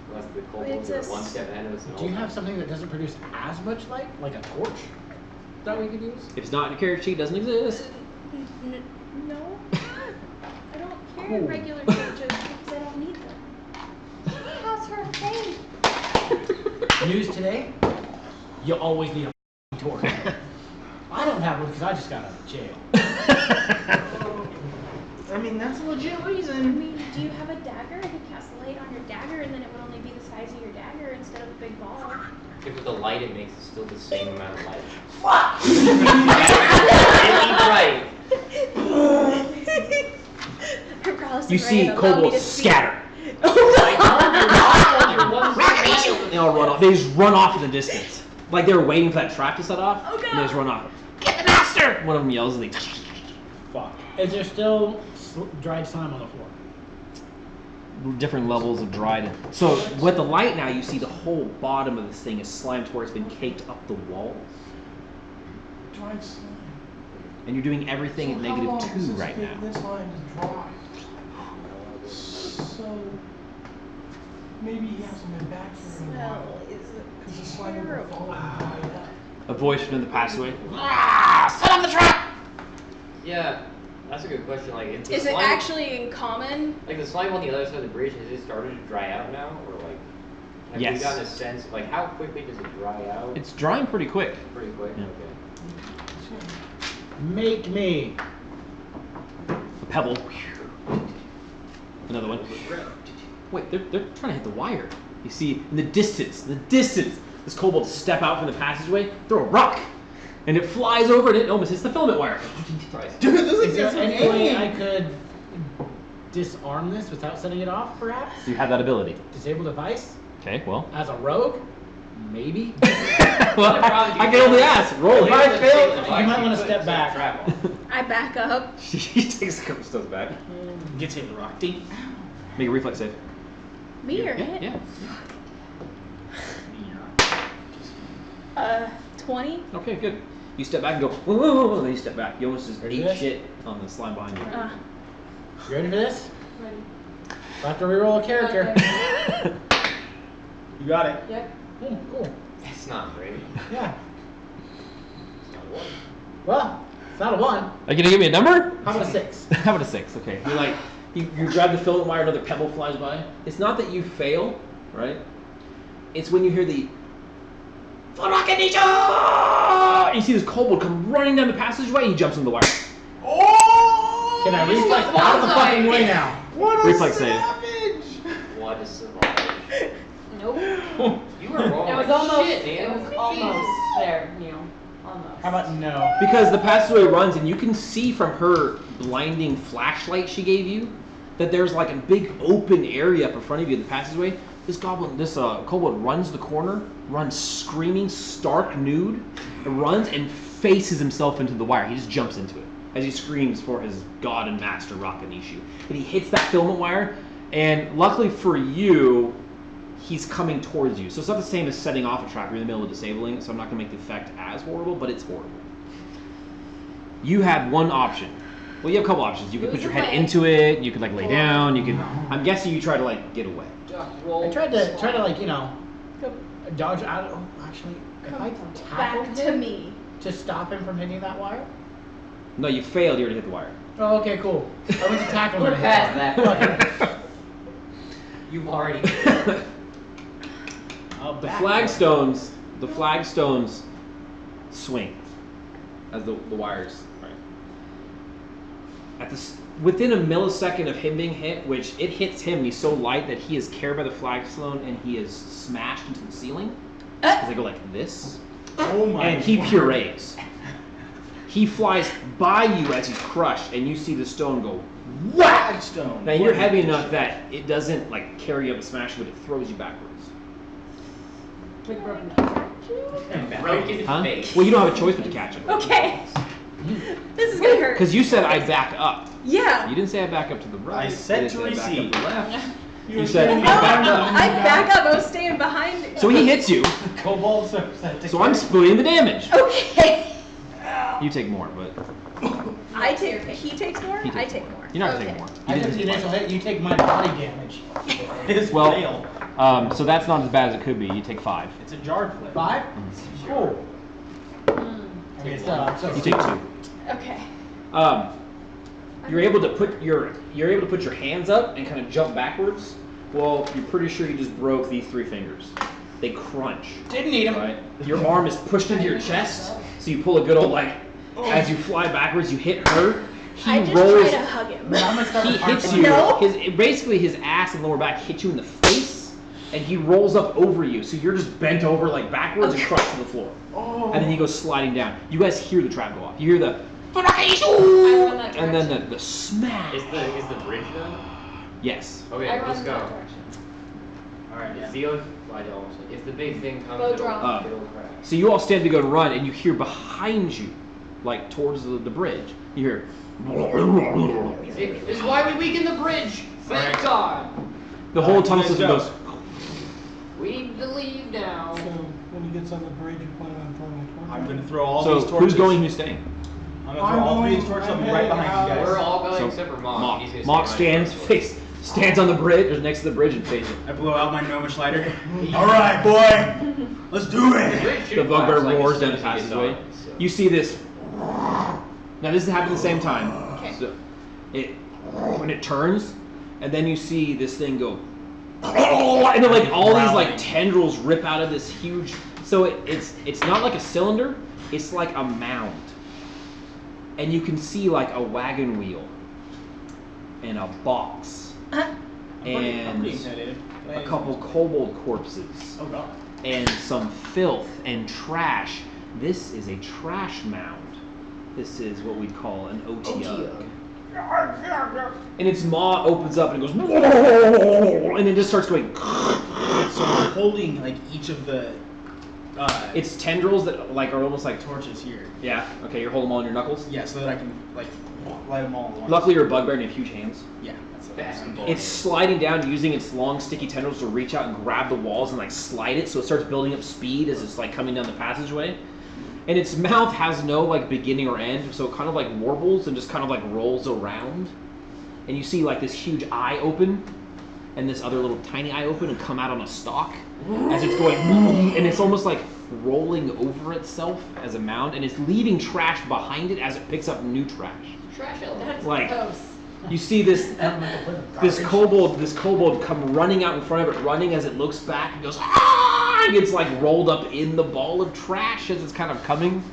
Unless the It's kobolds are a one step ahead of us. Do you have something that doesn't produce as much light? Like a torch? That we could use? If it's not in your character sheet, it doesn't exist. No. I don't carry Cool. regular torches because I don't need them. How's her face? News today? You always need a torch. I don't have one because I just got out of jail. I mean, that's a legit I reason. mean, do you have a dagger? I could cast light on your dagger and then it would only be the size of your dagger instead of a big ball. If with the light it makes, it's still the same amount of light. Fuck! Right. Regardless You of see rain, allow me kobolds to see. scatter. They all run off. They just run off in the distance. Like they were waiting for that trap to set off. Oh, God. And they just run off. Get the master! One of them yells and they. Fuck. Is there still dried slime on the floor? Different levels of dried. So with the light now, you see the whole bottom of this thing is slimed to where it's been caked up the walls. Dried slime. And you're doing everything at So how long -2 does this right take now. This line to dry. So maybe he hasn't been back here in a while. Because the slime will terrible. fall and dry up. A voice from the passageway. Set up the trap! Yeah, that's a good question. Like, if the Is it slime, actually in common? like the slime on the other side of the bridge? Has it started to dry out now, or like? Have Yes. you gotten a sense? Like, how quickly does it dry out? It's drying pretty quick. pretty quick. Yeah. Okay. Make me. A pebble. Another one. Wait, they're trying to hit the wire. You see, in the distance, this kobold step out from the passageway, throw a rock, and it flies over and it almost hits the filament wire. Surprise. Dude, this Is there any way I could disarm this without setting it off, perhaps? So you have that ability. Disable device? Okay, well. As a rogue? Maybe? Well, I can only ask. Roll If it. I fail, you might want to step back. I back up. He takes a couple steps back. Gets hit with a rock. Ding. Make a reflex save. Me or Yeah, him? yeah. 20. Okay, good. You step back and go, whoa, whoa, whoa, whoa, then you step back. You almost just Ready ate for this? shit on the slime behind you. You ready for this? Ready. I have to reroll a character. You got it. Yep. Cool. It's not great. Yeah. It's not one. Well, it's not a 1. Are you gonna give me a number? How about a 6? How about a 6? Okay. You like, you grab the filament wire, another pebble flies by. It's not that you fail, right? It's when you hear the and you see this kobold come running down the passageway and he jumps in the wire. Oh! Can I reflex out of the fucking way now? What a Reflex save. savage! What is survival? Nope. You were wrong. It was like almost. shit, It man. was almost there, Neil. Almost. How about no? Because the passageway runs and you can see from her blinding flashlight she gave you that there's like a big open area up in front of you in the passageway. This kobold runs the corner, runs screaming, stark nude, and runs and faces himself into the wire. He just jumps into it as he screams for his god and master, Rakanishu. And he hits that filament wire, and luckily for you, he's coming towards you. So it's not the same as setting off a trap. You're in the middle of disabling it, so I'm not going to make the effect as horrible, but it's horrible. You had one option. Well, you have a couple options. You could put your head into it. You could like lay down. You could. I'm guessing you try to like get away. I tried to like, you know, dodge out of, actually, if I tackled Back to him me. to stop him from hitting that wire? No, you failed. You already hit the wire. Oh, okay, cool. I went to tackle him. We're and hit past the that. wire. You've already. The flagstones swing as the wires. Right. Within a millisecond of him being hit, which it hits him, he's so light that he is carried by the flagstone and he is smashed into the ceiling. Because they go like this. Oh my And he word. purees. He flies by you as he's crushed, and you see the stone go whack. Flagstone. Now you're heavy enough that it doesn't like carry you up and smash you, but it throws you backwards. Big broken. Broke his Huh? face. Well, you don't have a choice but to catch him. Okay. This is gonna hurt. Because you said I back up. Yeah. You didn't say I back up to the right. I said You didn't to say I back up to the receive. left. You said No, I back up. I was staying behind. So he hits you. Kobolds are set to So I'm splitting the damage. Okay. You take more, but I take. He takes more. He takes I take more. you're not gonna Okay. take more. I You took didn't the take initial more. hit, you take my body damage. His Well, fail. So that's not as bad as it could be. You take 5. It's a jarred flip. 5? Cool. Mm. I mean, it's so You take 2. Okay. You're able to put your hands up and kind of jump backwards. Well, you're pretty sure you just broke these 3 fingers. They crunch. Didn't need him. Right? Your arm is pushed into your chest, so you pull a good old like. As you fly backwards, you hit her. He I just rolls. try to hug him. I'm gonna start He with hits arm you. No. Basically, his ass and lower back hit you in the face, and he rolls up over you. So you're just bent over like backwards and crushed to the floor. Oh. And then he goes sliding down. You guys hear the trap go off. You hear the. I run that And then direction. the smash. Is the bridge done? Yes. Okay, I run let's that go. direction. Alright, if the big thing comes, Bow it'll, draw. it'll crash. So you all stand to go to run, and you hear behind you, like towards the bridge, you hear. This is why we weakened the bridge! Thank Alright. God! The whole tunnel Nice system job. goes. We believe now. So when he gets on the bridge, you plan on throwing a torch. I'm gonna throw all So these torches. who's going? Who's staying? I'm gonna throw all these torches. I'll be right behind you guys. We're all going So, except for Mock. Mock. He's gonna Mock stay behind stands the stands on the bridge, or next to the bridge, and faces. I blow out my Noma Schleider. All right, boy, let's do The it. bridge The should bugbear collapse, like, roars as down soon the as he gets passageway. on it, so. You see this. Now this is happening at the same time. Okay. So when it turns, and then you see this thing go, and then like all these like tendrils rip out of this huge. So it's not like a cylinder. It's like a mound, and you can see like a wagon wheel, and a box, I'm pretty and intimidated. a couple kobold corpses. Oh god. And some filth and trash. This is a trash mound. This is what we'd call an OTO. and its maw opens up and it goes, and it just starts going. So I'm holding like each of the It's tendrils that like are almost like torches here. Yeah. Okay, you're holding them all in your knuckles. Yeah, so that I can like light them all at once. Luckily, you're a bugbear and you have huge hands. Yeah, that's Basketball. It's sliding down using its long, sticky tendrils to reach out and grab the walls and like slide it, so it starts building up speed as it's like coming down the passageway. And its mouth has no like beginning or end, so it kind of like warbles and just kind of like rolls around. And you see like this huge eye open, and this other little tiny eye open and come out on a stalk as it's going, and it's almost like rolling over itself as a mound, and it's leaving trash behind it as it picks up new trash. Trash element. Like Gross. you see this kobold come running out in front of it, running as it looks back and goes, ah! And gets like rolled up in the ball of trash as it's kind of coming.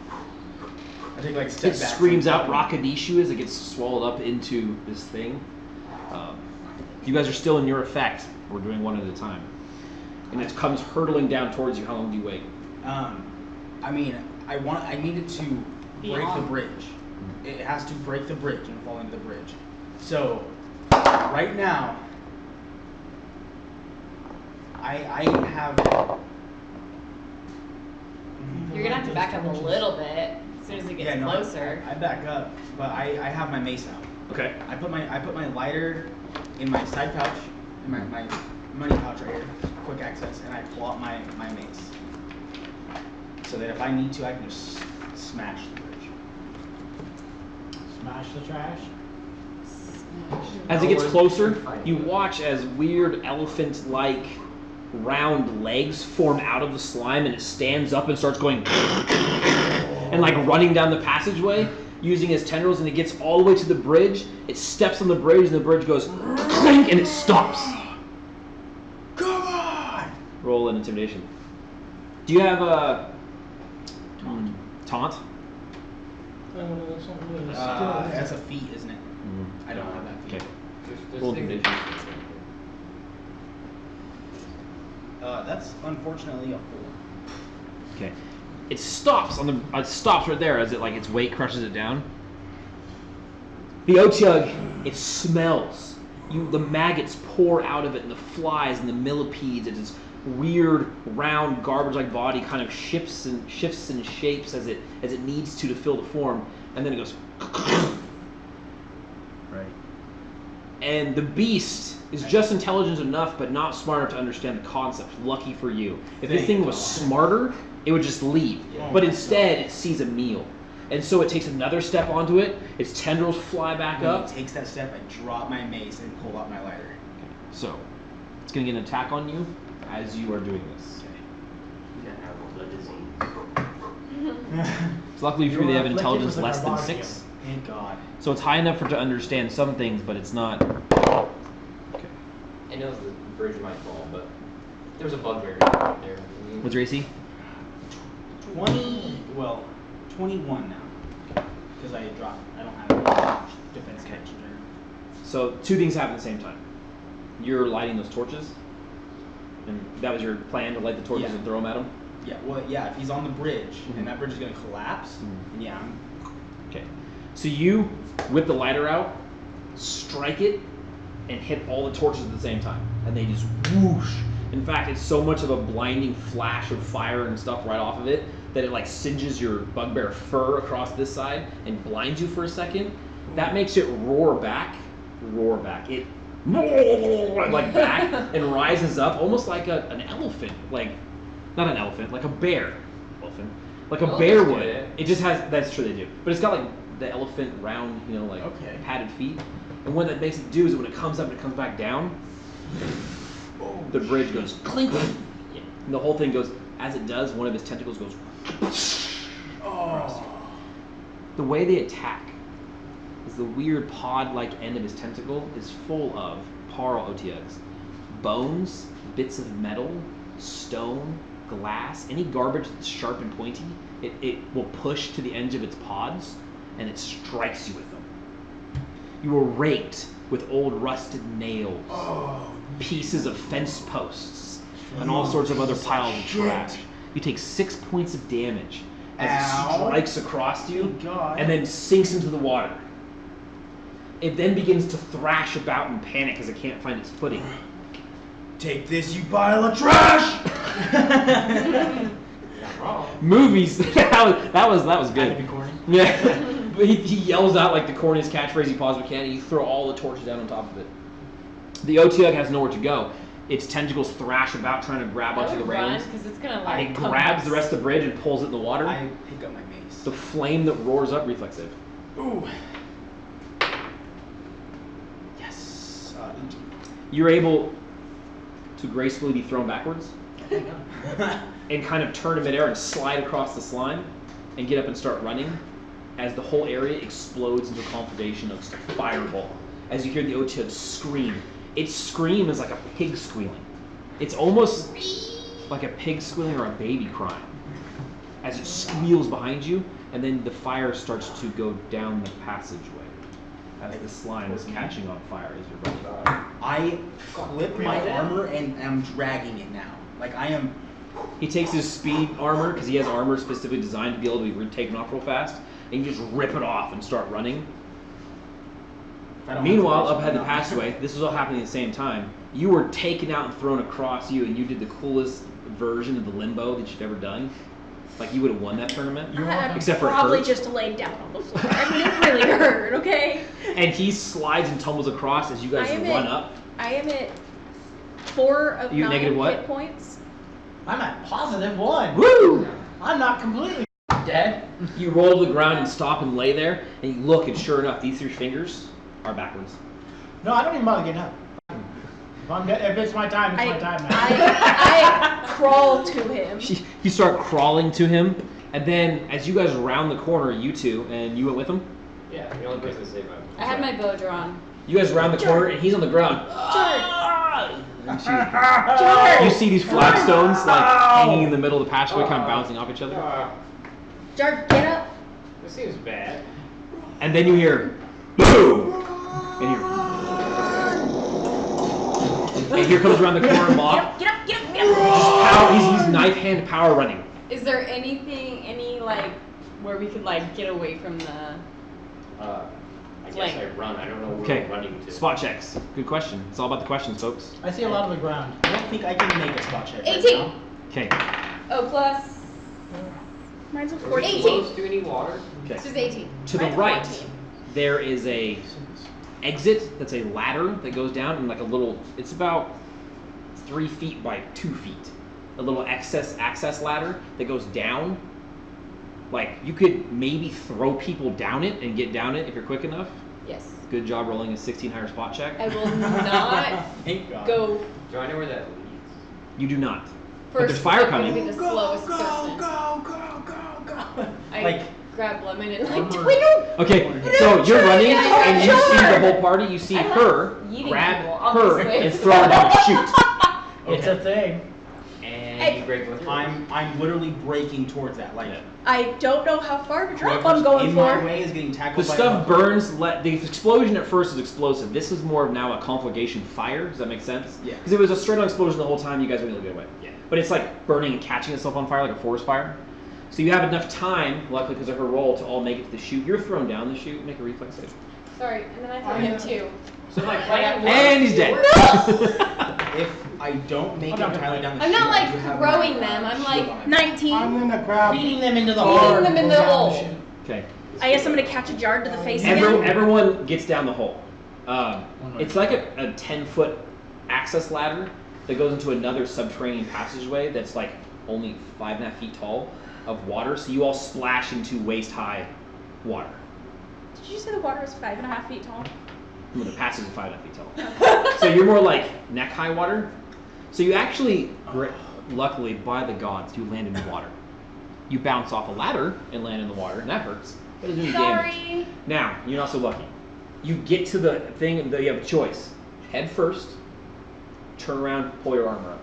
I take like a step It back. screams out Rockadishu as it gets swallowed up into this thing. You guys are still in your effect. We're doing one at a time. And it comes hurtling down towards you. How long do you wait? I mean, I need it to break the bridge. It has to break the bridge and fall into the bridge. So, right now, I have. You're gonna have to back up a little bit as soon as it gets closer. I back up, but I have my mace out. Okay. I put my lighter in my side pouch, in my money pouch right here, quick access, and I pull out my mace. So that if I need to, I can just smash the bridge. Smash the trash. As it gets closer, you watch as weird elephant-like round legs form out of the slime, and it stands up and starts going and like running down the passageway using its tendrils, and it gets all the way to the bridge. It steps on the bridge, and the bridge goes clink, and it stops. Come on! Roll an intimidation. Do you have a taunt? That's a feat, isn't it? I don't have that feat. Okay. Roll intimidation. That's unfortunately a 4. Okay. It stops on the. It stops right there as it like its weight crushes it down. The Otyug, it smells. The maggots pour out of it, and the flies and the millipedes. It's this weird, round, garbage-like body kind of shifts and shapes as it needs to fill the form, and then it goes. Right. And the beast is just intelligent enough, but not smart enough to understand the concept. Lucky for you. If this thing was smarter, it would just leave. But instead, it sees a meal. And so it takes another step onto it. Its tendrils fly back When up. it takes that step, I drop my mace and pull out my lighter. So it's going to get an attack on you as you are doing this. You gotta have a disease. So luckily for you, they have an You're intelligence afflicted less with than a 6. Thank God. So it's high enough for it to understand some things, but it's not. Okay. It knows the bridge might fall, but there's a bugbear right there. What's your AC? 21 now. Because I dropped. I don't have any defense catch. So 2 things happen at the same time. You're lighting those torches, and that was your plan, to light the torches and throw them at him? Yeah, well, yeah, if he's on the bridge, and that bridge is going to collapse, then yeah, Okay. So you whip the lighter out, strike it, and hit all the torches at the same time. And they just whoosh. In fact, it's so much of a blinding flash of fire and stuff right off of it that it like singes your bugbear fur across this side and blinds you for a second. That makes it roar back. It like back and rises up almost like an elephant. Like, not an elephant, like a bear. Elephant. Like a bear would. It just has, that's true they do. But it's got like the elephant round, like padded feet. And what that makes it do is when it comes up and it comes back down, the bridge goes clink, and the whole thing goes, as it does, one of his tentacles goes across you. The way they attack is the weird pod-like end of his tentacle is full of Parl Otyugs. Bones, bits of metal, stone, glass, any garbage that's sharp and pointy, it will push to the ends of its pods, and it strikes you with them. You are raked with old rusted nails, pieces of fence posts, and all sorts of other piles of trash. You take 6 points of damage as it strikes across you, and then sinks into the water. It then begins to thrash about in panic as it can't find its footing. Take this, you pile of trash! Not wrong. Movies. that was Had to good. be corny. Yeah. But he yells out like the corniest catchphrase he possibly can, and you throw all the torches down on top of it. The OTUG has nowhere to go. Its tentacles thrash about trying to grab onto the railings. because it's gonna like. It grabs the rest of the bridge and pulls it in the water. I pick up my mace. The flame that roars up, reflexive. Ooh. Yes. 18. You're able to gracefully be thrown backwards and kind of turn in midair and slide across the slime and get up and start running as the whole area explodes into a conflagration of fireball. As you hear the OTUG scream. Its scream is like a pig squealing. It's almost like a pig squealing or a baby crying. As it squeals behind you, and then the fire starts to go down the passageway. As the slime is catching on fire as you're running. I flip my armor and am dragging it now. Like I am. He takes his speed armor, because he has armor specifically designed to be able to be taken off real fast, and you just rip it off and start running. Meanwhile, up ahead the passageway, this was all happening at the same time. You were taken out and thrown across you, and you did the coolest version of the limbo that you've ever done. Like you would have won that tournament, except for it probably hurt. just laid down on the floor. I mean, it really hurt. Okay. And he slides and tumbles across as you guys run up. I am at 4 of You 9 negative what? hit points. I'm at +1. Woo! I'm not completely dead. You roll to the ground and stop and lay there, and you look, and sure enough, these 3 fingers are backwards. No, I don't even bother getting up. If it's my time, it's my time now. I crawl to him. You start crawling to him, and then as you guys round the corner, you two, and you went with him, Yeah, the only person to save him. I had my bow drawn. you guys round the corner, and he's on the ground. George! You see these flagstones like hanging in the middle of the passageway, kind of bouncing off each other. George, get up. This seems bad. And then you hear, boom! And here comes around the corner Mock. Get up, get up, get up. Power, he's knife hand power running. Is there any like where we could like get away from the? I guess I run. I don't know where Okay, I'm running to. spot checks. Good question. It's all about the questions, folks. I see a lot of the ground. I don't think I can make a spot check. 18. Right now. Okay. Oh, plus. Mine's a Are we 14. close to any water? This is Okay. 18. To the Mine's right, 14. there is a exit that's a ladder that goes down and like a little, it's about 3 feet by 2 feet. A little access ladder that goes down. Like you could maybe throw people down it and get down it if you're quick enough. Yes. Good job rolling a 16 higher spot check. I will not Thank God. go Do I know where that leads? You do not. But first. there's fire I'm gonna coming. be the slowest person. I Like, grab Lemon and like armor- wait no. Okay, so you're running Yeah, and you sure. see the whole party. You see I like her yeeting grab people, her obviously. and throw her down. Shoot. It's a thing. And you break both your legs. I'm literally breaking towards that. Like, I don't know how far to drop whoever's I'm going in my for. way is getting The tackled by stuff a- burns. The explosion at first is explosive. This is more of now a conflagration fire. Does that make sense? Yeah. Because it was a straight-on explosion the whole time. You guys were able to get away. Yeah. But it's like burning and catching itself on fire like a forest fire. So you have enough time, luckily because of her roll, to all make it to the chute. You're thrown down the chute. Make a reflex save. Sorry, and then I throw him too. So my plan was. And he's dead. If I don't make it entirely down the I'm not chute, like I do have throwing my them. I'm shield like on my back. 19. I'm gonna grab. Beating them into the Beating hole. them in the hole. Okay. I guess I'm gonna catch a jar to the face again. Everyone gets down the hole. It's like a 10-foot access ladder that goes into another subterranean passageway that's like only 5.5 feet tall of water. So you all splash into waist-high water. Did you say the water is 5.5 feet tall? Well, the passage is 5.5 feet tall. So you're more like neck-high water. So you actually, luckily, by the gods, you land in the water. You bounce off a ladder and land in the water, and that hurts. But it doesn't do damage. Sorry. Now, you're not so lucky. You get to the thing, and you have a choice. Head first, turn around, pull your armor up,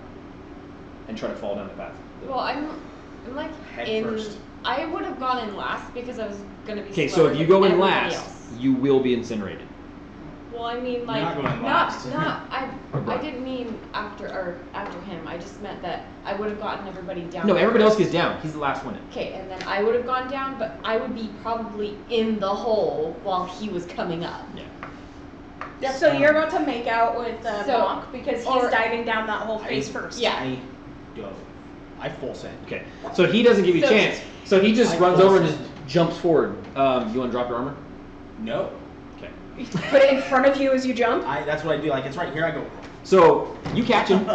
and try to fall down the path. Well, I'm like Head in. first. I would have gone in last because I was gonna be. Okay, so slower if you than go in everybody last, else. you will be incinerated. Well, I mean, like, not going last. I Right. didn't mean after him. I just meant that I would have gotten everybody down. No, everybody else first. gets down. He's the last one in. Okay, and then I would have gone down, but I would be probably in the hole while he was coming up. Yeah. So you're about to make out with Monk because he's or- diving down that whole face first. Yeah. I dove. I full sent. Okay. So he doesn't give you a So- chance. So he just I runs full over and send. just jumps forward. You want to drop your armor? No. Okay. Put it in front of you as you jump. That's what I do. Like it's right here. I go. So you catch him.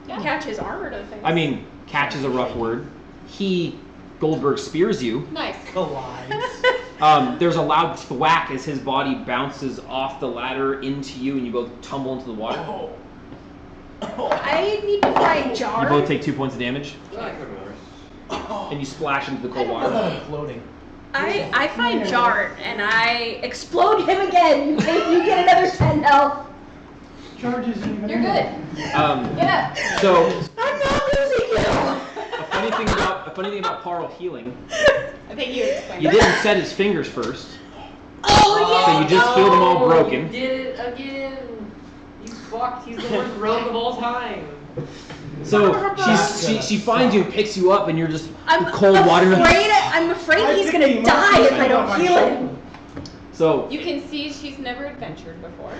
Catch his armor to the face. I mean, catch is a rough word. Goldberg spears you. Nice. Collides. There's a loud thwack as his body bounces off the ladder into you, and you both tumble into the water. I need to find Jar. You both take 2 points of damage, Well, I could remember. and you splash into the cold I water. thought I'm floating. I find Jar and I explode him again. You get another 10 health. Charges even. You're good. Get up. So I'm not losing you. a funny thing about Parl healing, I think you explained you it. didn't set his fingers first, Oh, so you just healed them all You broken. did it again. You fucked. He's the worst rogue of all time. So she finds you and picks you up, and you're just I'm cold water. I'm afraid he's gonna die if I don't heal him. So You can see she's never adventured before.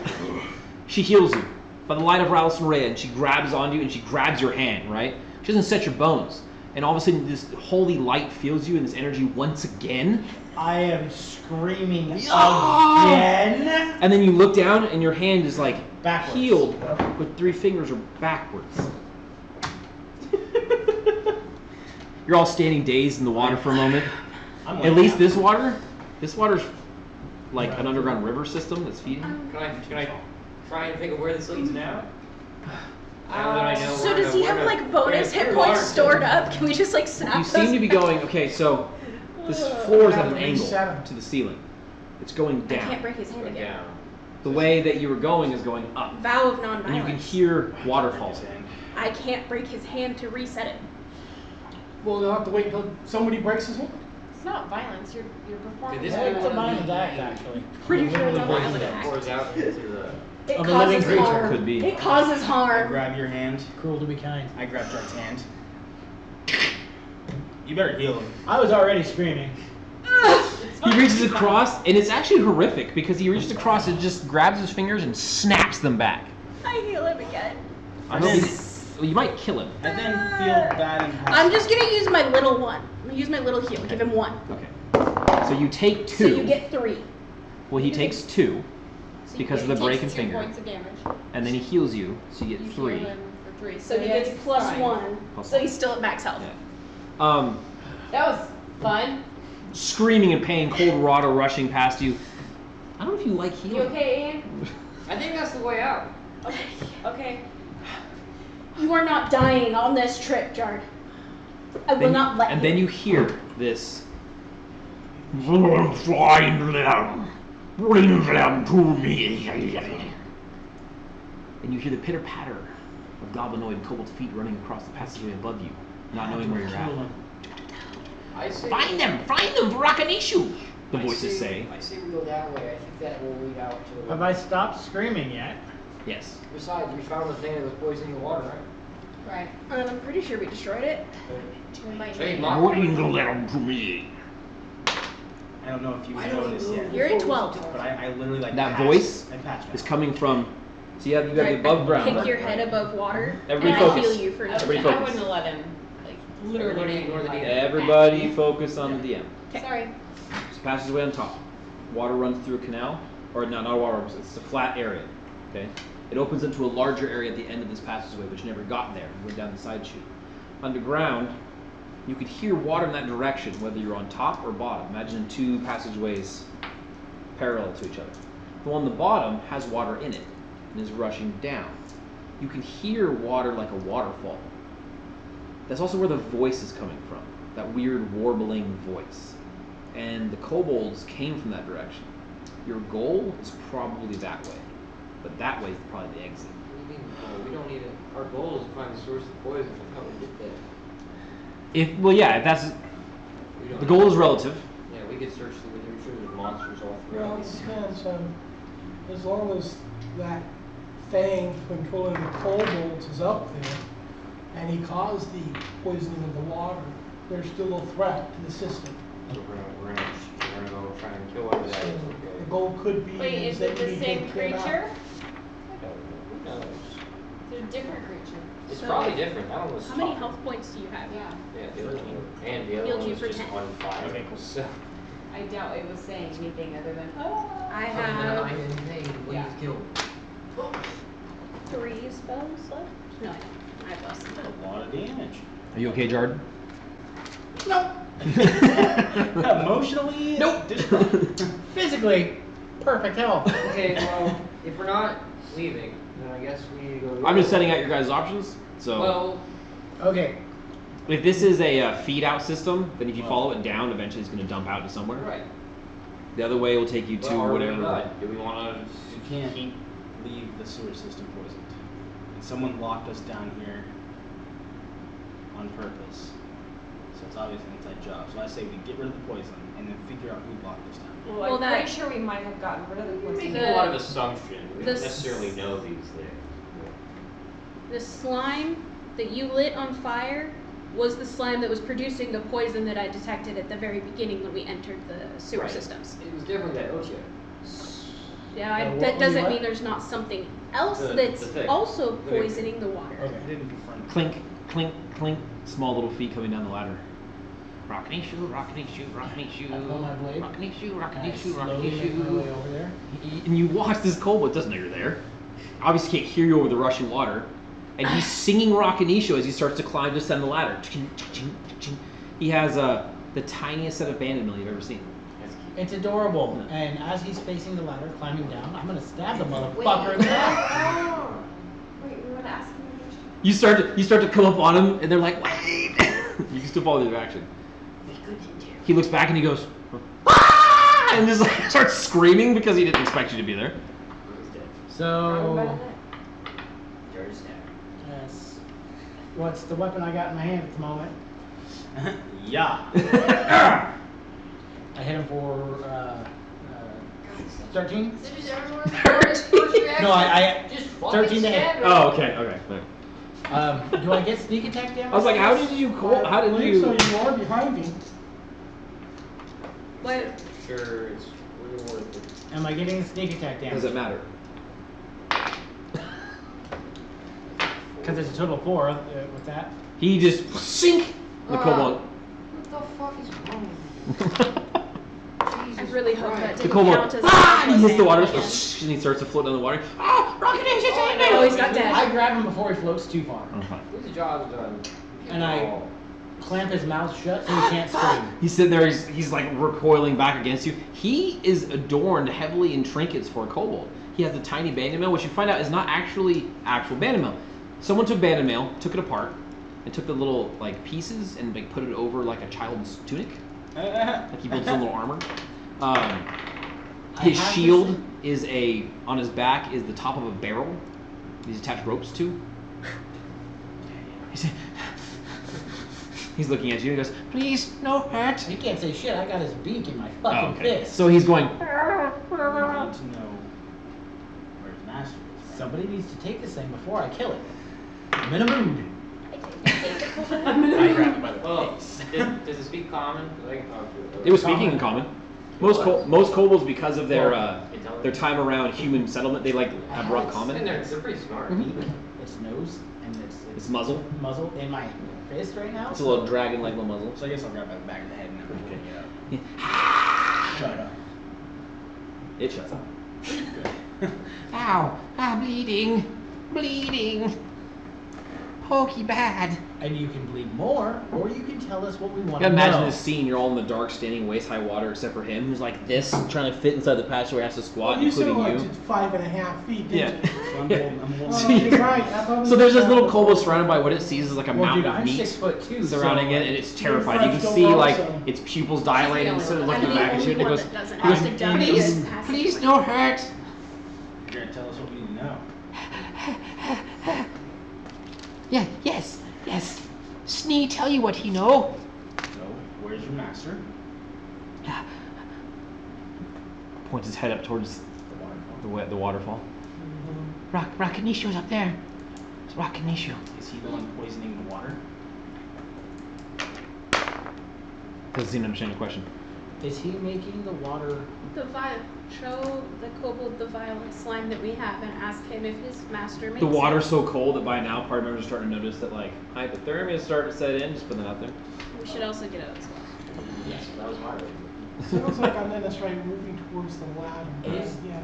she heals you by the light of Rallis and Rhea, and she grabs onto you and she grabs your hand, right? She doesn't set your bones. And all of a sudden, this holy light fills you and this energy once again. I am screaming Ah! again. And then you look down and your hand is like Backwards. healed, but 3 fingers are backwards. You're all standing dazed in the water for a moment. At least this water's like an underground river system that's feeding. Can I try and think of where this leads now? Now that I know So where does to- he where have to- like bonus where hit to points water. stored up? Can we just like snap You those? seem to be going, okay, so this floor is at an Gotta angle reset 'em. to the ceiling. It's going I can't down. break his hand Going again. down. The way that you were going is going up. Vow of And you can non-violence. hear waterfalls. I can't break his hand to reset it. Well, they'll have to wait until somebody breaks his hand. It's not violence. You're performing. Did this Yeah, be it's one a of violent the- act, actually. Pretty sure it's a Literally violent breaks it. act. Pours out into the. It Of a living causes creature. harm. Could be. It causes I harm. grab your hand. Cruel to be kind. I grab Jart's hand. You better heal him. I was already screaming. He reaches across, and it's actually horrific because he reaches across and just grabs his fingers and snaps them back. I heal him again. I hope well, you might kill him. And then feel bad and I'm just gonna use my little one. I'm gonna use my little heal. Give him 1. Okay. So you take 2. So you get 3. Well, he takes 2, So you because get- of the he break takes and 2 finger. points of damage. and then he heals you, so you You get heal 3. him for 3. So he gets that's plus fine. 1. Plus So one. he's still at max health. Yeah. That was fun. Screaming in pain, cold water rushing past you. I don't know if you like You healing. okay, Ian? I think that's the way out. Okay. Okay. You are not dying on this trip, Jard. I will not let and you. then you hear this. Find them. Bring them to me. And you hear the pitter patter of goblinoid cobalt feet running across the passageway above you, not knowing where you're at. I say. Find them, Varanishu! The voices say. I say we go that way. I think that will lead out to. Have I stopped screaming yet? Yes. Besides, we found the thing that was poisoning the water, right? Right. And I'm pretty sure we destroyed it. We might Hey, need- Mom. Bring them to me. I don't know if you I don't noticed know. yet, You're at 12. but I literally like That patched- voice I patched is my- coming from. So you have the Right, above I ground. Pick your head above water. Everybody and focus. I heal you for Everybody I focus. wouldn't have let him, like, literally. Everybody ignore the like, DM. Everybody focus on the DM. Sorry. So passageway on top. Water runs through a canal, or no, not a water. It's a flat area. Okay. It opens into a larger area at the end of this passageway, which never got there. It went down the side chute. Underground, you could hear water in that direction, whether you're on top or bottom. Imagine 2 passageways parallel to each other. The one on the bottom has water in it and is rushing down. You can hear water like a waterfall. That's also where the voice is coming from, that weird warbling voice. And the kobolds came from that direction. Your goal is probably that way, but that way is probably the exit. What do you mean? Oh, we don't need it. Our goal is to find the source of the poison. That's how we get there. If that's We don't the need goal it. is relative. Yeah, we could search the I'm sure there's monsters all Well, throughout. it depends. As long as that thing controlling the kobolds is up there, and he caused the poisoning of the water, there's still a threat to the system. So we're gonna gonna go try and kill whatever that is. The Okay. goal could be Wait, is that it you the be same taken care of. creature? I don't know. Who knows? It's a different creature. It's So- probably different. That one was How many tougher. health points do you have? Yeah. Yeah, the other one. And the other Healed one you was for just 10. on fire. Okay, cool. So. I doubt it was saying anything other than, I I have didn't say when Yeah. he's killed. 3 spells left. No, I don't. I have less than that. A lot of damage. Are you okay, Jordan? Nope. Emotionally, Nope. distraught. Physically, perfect health. Okay, well, if we're not leaving, then I guess we need to go. I'm just setting out your guys' options. So Well, Okay. if this is a feed out system, then if you follow it down, eventually it's going to dump out to somewhere. right. The other way will take you to Well, are we whatever. not? Do we want to? You can't leave the sewer system poisoned. And someone locked us down here on purpose. So it's obviously an inside job. So I say we get rid of the poison and then figure out who locked us down. well, Well, I'm that- pretty sure we might have gotten rid of the We're making poison. a lot of assumptions. We the don't necessarily know these things. The slime that you lit on fire was the slime that was producing the poison that I detected at the very beginning when we entered the sewer Right. systems. It was different than Ocha. Yeah, what that were doesn't you mean there's not something else The that's thing. also The big poisoning the water. Okay. I didn't confront Clink, clink, clink. Small little feet coming down the ladder. Rockety shoe, rockety shoe, rockety shoe. I pull my blade. Rockety shoe, I rockety shoe, slowly rockety make my way shoe. over there. And you watch this kobold, doesn't know you're there. Obviously can't hear you over the rushing water. And he's singing Rockanisho as he starts to climb, descend the ladder. He has the tiniest set of banded mill you've ever seen. That's cute. It's adorable. And as he's facing the ladder, climbing down, I'm gonna stab the motherfucker in the back. Wait, we want to ask him a question? You start to come up on him, and they're like, "Wait!" You can still follow the action. He looks back and he goes, "Ah!" and just like starts screaming because he didn't expect you to be there. He's dead. So, Jared's dead. yes. What's the weapon I got in my hand at the moment? it. Yeah. I hit him for 13. First reaction. No, I Just 13 to hit. Oh, okay. Do I get sneak attack damage? I was like, how did you how did So you? you are behind me. What? Sure, it's really worth it. Am I getting sneak attack damage? Does it matter? Because it's a total of 4 with that. He just sink the kobold. What the fuck is wrong with you? I really hope that The didn't kobold, count as and he hits the water, again. and he starts to float down the water. Ah, Rockanisho, save me! Oh, he's not dead. I grab him before he floats too far. Whose job is done? And I clamp his mouth shut so he can't scream. He's sitting there, he's like recoiling back against you. He is adorned heavily in trinkets for a kobold. He has a tiny bandit mail, which you find out is not actually actual bandit mail. Someone took bandit mail, took it apart, and took the little like pieces and like put it over like a child's tunic. Like he built his own little armor. His I have shield is on his back is the top of a barrel. He's attached ropes to. He's looking at you and he goes, "Please, no hurt." He can't say shit. I got his beak in my fucking fist. So he's going. We need to know where his master is. Right? Somebody needs to take this thing before I kill it. I'm in a mood. I grabbed him by the Well, face. does it speak common? I can talk to it. It was speaking in common. Most kobolds, because of their Intelligent. time around human settlement, they like have rough And common. they're pretty smart. Its nose and Its muzzle. muzzle in my fist right now. It's a little dragon-like little muzzle. So I guess I'll grab by the back of the head and then we'll pick it up. Shut up. It shuts up. Good. Ow! I'm bleeding. Pokey bad. And you can bleed more, or you can tell us what we want You to gotta know. imagine this scene, you're all in the dark, standing waist-high water, except for him, who's like this, trying to fit inside the patch where he has to squat, Well, you said including like you. 5.5 feet, Yeah. didn't you? So I'm Yeah. holding, I'm Oh, holding. no, you're right. I thought So there's this little was- kobold surrounded by what it sees as like a Well, mountain dude, of I'm meat 6'2", surrounding so it, and it's terrified. You can Fresh see don't like also. its pupils dilate and sort of I'm looking the back at you, and only it one goes, that doesn't he goes, have to jump "Please, in past please, it. no hurt." You're gonna tell us what we need to know. Yeah, yes. Snee, tell you what he know. So, where's your master? Points his head up towards The waterfall. the waterfall. Rockanisho's up there. It's Rockanisho. Is he the one poisoning the water? Doesn't seem to understand the question. Is he making the water? The vial. Show the kobold the vial of slime that we have and ask him if his master makes The water's it. so cold that by now part members are starting to notice that like hypothermia is starting to set in. Just put that out there. We should also get out as well. Yes, that was my idea. Sounds like I'm necessarily moving towards the ladder. Is- Yeah.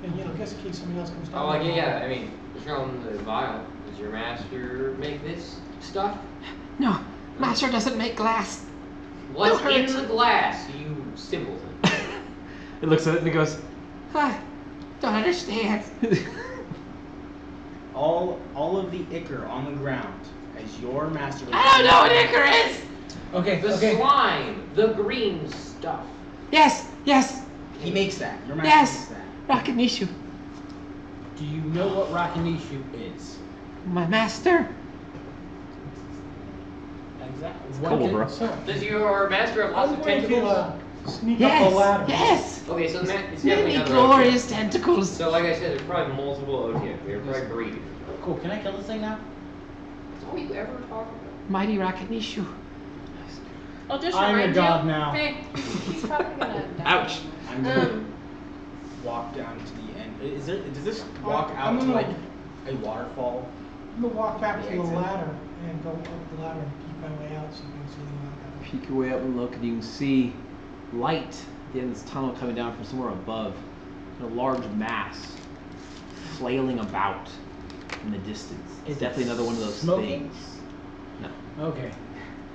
And just in case somebody else comes down. Oh, like, yeah, I mean, show him the vial. Does your master make this stuff? No, Master doesn't make glass. What's Don't in hurt. the glass, you simpleton? It looks at it and it goes, I don't understand. All of the ichor on the ground as your master. I don't know what ichor is. Okay, The okay. slime, the green stuff. Yes, yes, He makes that. Your master Yes. makes that. Rakanishu. Do you know what Rakanishu is? My master. Exactly. cool, bro. So, Does your master have lots I'm of going to tentacles? sneak up Yes, the ladder. yes. Okay, so it's definitely Many another glorious OTF. tentacles. So like I said, there's probably multiple OTF. They're probably breeding. Cool. Can I kill this thing now? That's all you ever talk about. Mighty Rakanishu. I'll just I'm remind your god you. now. Hey, He's probably gonna die. Ouch. I'm gonna um, walk down to the end. Does this walk I'm out to gonna- like a waterfall? I'm gonna walk back to the Exit. ladder and go up the ladder and keep my way out so you can see the ladder. peek your way up and look, and you can see light at the end of this tunnel coming down from somewhere above. And a large mass flailing about in the distance. It's Is it definitely another one of those smoking? things. No. Okay.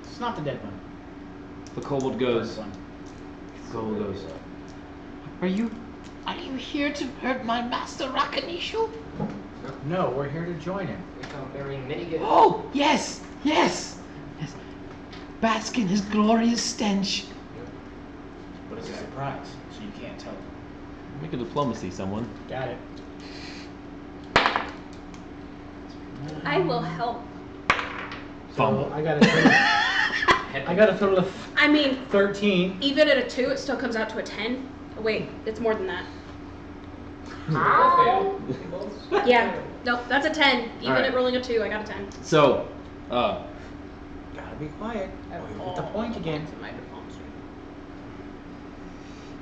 It's not the dead one. The kobold goes. First one. The kobold goes. Are you here to hurt my master Rakanishu? No, we're here to join him. We come burying many good. Oh, yes, yes, yes. Bask in his glorious stench. But it's a surprise, so you can't tell. Make a diplomacy, someone. Got it. I will help. Fumble. So I got a total. I got a total of I mean, 13. even at a 2, it still comes out to a 10. Oh, wait, it's more than that. Yeah, nope, that's a 10. Even Alright. at rolling a 2, I got a 10. So, Gotta be quiet. Or you'll get the point again. To my diplomacy.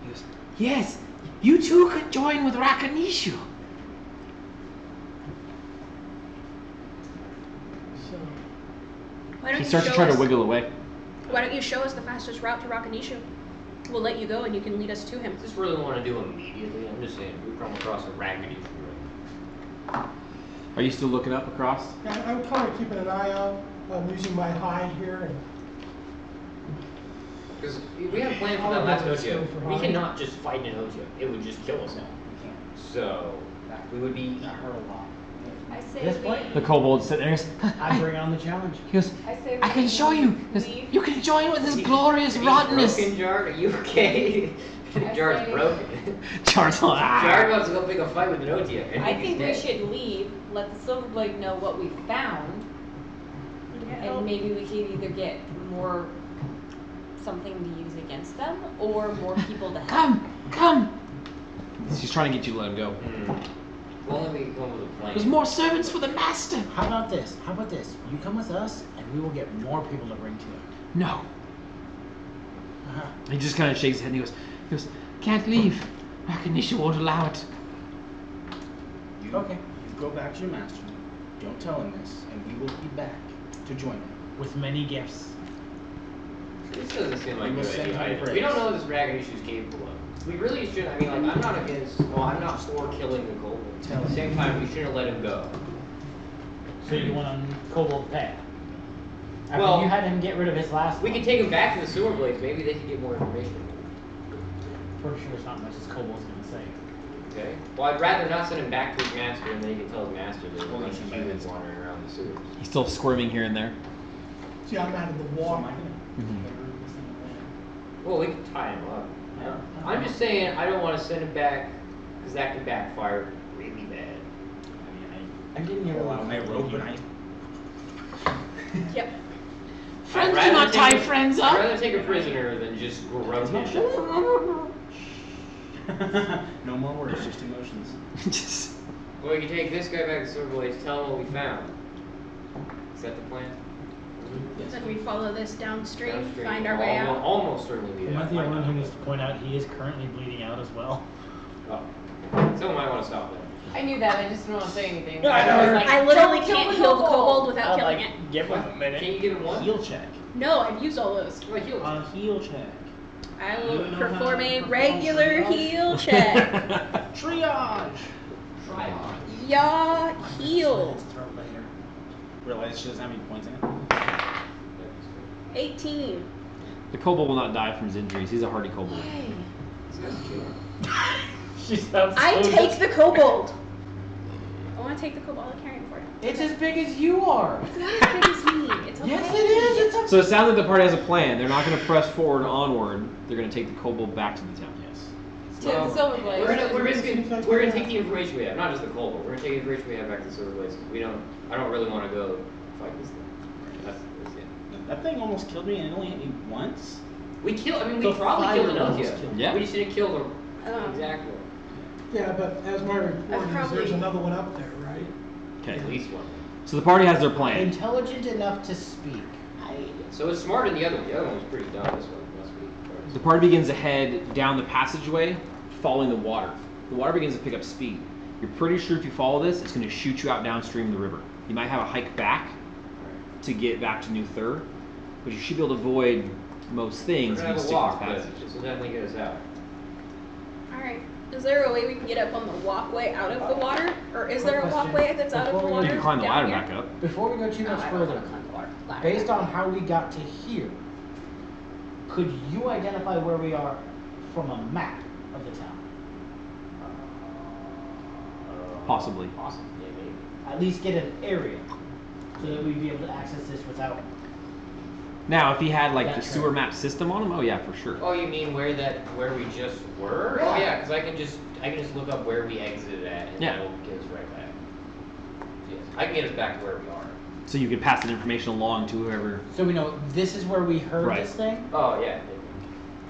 he goes, Yes, you too could join with Rakanishu. So, Why don't he you starts to show try to us- wiggle away. Why don't you show us the fastest route to Rakanishu? We'll let you go and you can lead us to him. I just really want to do immediately. I'm just saying, we come across a raggedy right. Are you still looking up across? yeah, I'm kind of keeping an eye out. I'm using my hide here and Because we had a plan for I'll that last go still OTO. for We mine. cannot just fight an OTO. It would just kill us all. You can't. So, we would be. That hurt a lot. I say This we, point? The kobold's sitting there. and goes, I bring on the challenge. He goes, I say I can show you. He goes, you can join with his glorious rottenness. Broken, Jar? Are you okay? I Jar's say- broken. Charles, Jar wants to go pick a fight with an OTO. and I he's think we dead. should leave, let the Silverblade know what we found, and maybe we can either get more something to use against them, or more people to help. Come. She's trying to get you to let him go. Well, let me come with a plan. There's more servants for the master. How about this? How about this? You come with us, and we will get more people to bring to him. No. Uh-huh. He just kind of shakes his head and he goes, Can't leave. Rakanishu won't allow it. You, Okay. You go back to your master. Don't tell him this, and we will be back to join him. With many gifts. This doesn't seem like a We will good send idea. him praise. We don't know what this raggedy issue's capable of. We really should. I mean, like, I'm not against. Well, I'm not for killing the kobold. At the same time, we shouldn't let him go. So you want on Kobold Pet? After Well, you had him get rid of his last We one. could take him back to the sewer blades. Maybe they could get more information. Pretty sure it's not much as Kobold's gonna say. Okay. Well, I'd rather not send him back to his master, and then he can tell his master there's a Well, bunch he of can humans bet. wandering around the sewers. he's still squirming here and there. see, I'm out of the So water. am I gonna Mhm. carry this thing away? Well, we can tie him up. I'm just saying I don't want to send him back because that could backfire really bad. I didn't even allow my rope, and I. Yep. Friends I'd do rather not take tie a- friends I'd up. rather take a prisoner than just grub him. No more words, just emotions. Just- Well, we can take this guy back to Silver Blades, tell him what we found. Is that the plan? Then we follow this downstream, Downstream, find our way out. Almost certainly lead Am I out. the only one who needs to point out he is currently bleeding out as well? Oh. Someone might want to stop that. I knew that, I just didn't want to say anything. Yeah, I know. was like, I literally "Don't kill can't the heal the kobold." kobold without I'll, killing like, it. give him a minute. Can you give him one? Heal check. No, I've used all those. Like heal. Heal check. I You will know perform how a to regular perform heal check. Triage. Try. Yaw heal. Throw it later. Realize she doesn't have any points in it. 18. The kobold will not die from his injuries. He's a hardy kobold. Yay. She sounds I so take the kobold. I want to take the kobold. I'll carry him for you. It's as big as you are. It's not as big as me. It's okay. Yes, it is. It's So it sounds like the party has a plan. They're not going to press forward and onward. They're going to take the kobold back to the town. Yes. To the Silver Blaze. We're basically we're gonna take the information we have, not just the kobold. We're gonna take the information we have back to the Silver Blaze. I don't really want to go fight this thing. That's it. That thing almost killed me and it only hit me once. We So probably fire killed enough almost yet. killed me. Yeah. We just didn't kill the Um, exact one. Yeah, but as my report is, probably- there's another one up there, right? Okay. At least one. So the party has their plan. Intelligent enough to speak. So it's smarter than the other one. The other one was pretty dumb. This one must be. The party begins to head down the passageway, following the water. The water begins to pick up speed. You're pretty sure if you follow this, it's going to shoot you out downstream of the river. You might have a hike back to get back to New Thur, but you should be able to avoid most We're things gonna if you have a stick walk, to but this passage. this will definitely get us out. Alright. Is there a way we can get up on the walkway out of the water? Or is there a Quick question. walkway that's out of the Before we- water? You can climb the down ladder here? back up. Before we go too No, much I don't further, wanna climb the ladder. based on how we got to here, could you identify where we are from a map of the town? Possibly. Awesome. Yeah, maybe. At least get an area so that we'd be able to access this without. Now, if he had like That the trail. sewer map system on him, oh yeah, for sure. Oh, you mean where we just were? Yeah. Oh yeah, because I can just look up where we exited at, and Yeah. that'll get us right back. Yes, I can get us back to where we are. So you could pass that information along to whoever. So we know this is where we heard Right. this thing, Oh yeah.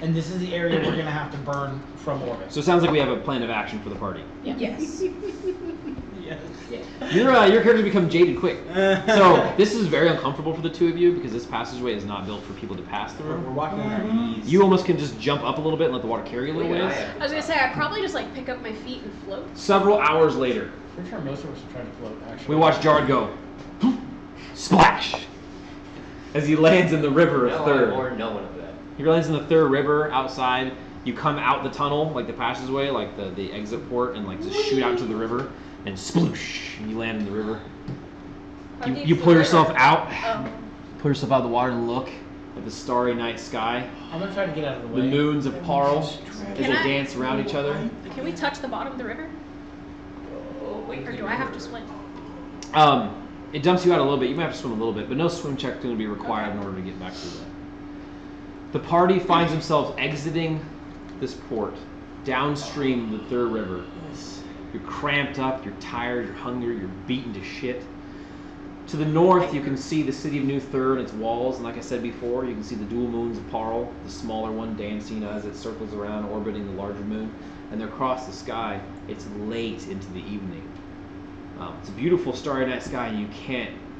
and this is the area we're gonna have to burn from orbit. So it sounds like we have a plan of action for the party. Yes. Yes. Your character become jaded quick. So this is very uncomfortable for the two of you because this passageway is not built for people to pass We're through. walking on our knees. You almost can just jump up a little bit and let the water carry you a little Yeah, ways. I was gonna say, I'd probably just like pick up my feet and float. Several hours later, Pretty sure most of us are trying to float, actually. we watch Jard go splash as he lands in the river of No, I Third. warned no one of that. He lands in the Third River outside. You come out the tunnel, like the passageway, like the exit port, and like just shoot out into the river, and sploosh, and you land in the river. How You, deep's you the pull yourself river? out, Oh. pull yourself out of the water and look at the starry night sky. I'm gonna try to get out of the The way. moons of Parl as they Can I- dance around each other. Can we touch the bottom of the river? Oh, wait Or till do you I have remember. to swim? It dumps you out a little bit. You might have to swim a little bit, but no swim check is going to be required in order to get back through that. The party finds themselves exiting this port downstream the Third River. You're cramped up, you're tired, you're hungry, you're beaten to shit. To the north, you can see the city of New Thur and its walls, and like I said before, you can see the dual moons of Parl, the smaller one dancing as it circles around, orbiting the larger moon. And across the sky, it's late into the evening. It's a beautiful starry night sky, and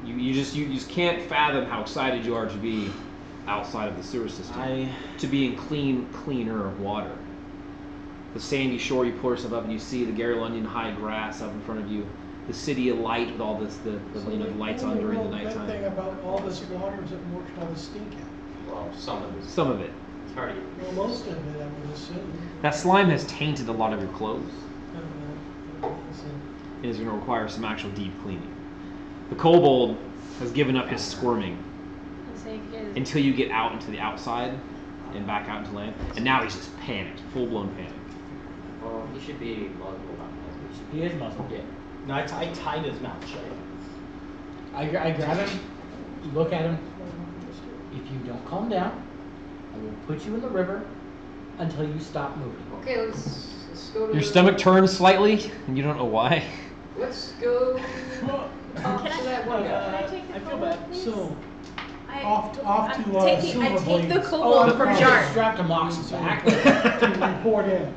you just can't fathom how excited you are to be outside of the sewer system, to be in cleaner water. The sandy shore, you pull yourself up and you see the Garrulundian high grass up in front of you. The city alight with all this, the lights on during the Good thing nighttime. about all this water is it works all the stink out. Well, some of this. Some of it. It's hard to get. Well, most of it, I would assume. That slime has tainted a lot of your clothes, So, and is going to require some actual deep cleaning. The kobold has given up his squirming Let's say because until you get out into the outside and back out into land, and now he's just panicked, full-blown panic. Well, he should be multiple times. He is muzzled. Yeah. No, I tied his mouth shut. I grab him, look at him. If you don't calm down, I will put you in the river until you stop moving. Okay, let's go to Your the- stomach turns slightly, and you don't know why. Let's go. Talk Can to I- that one guy. I feel bad. So, I, off to I'm taking, I Silver take the Blades. kobold from Jar. Strapped to Mox's back. to report in.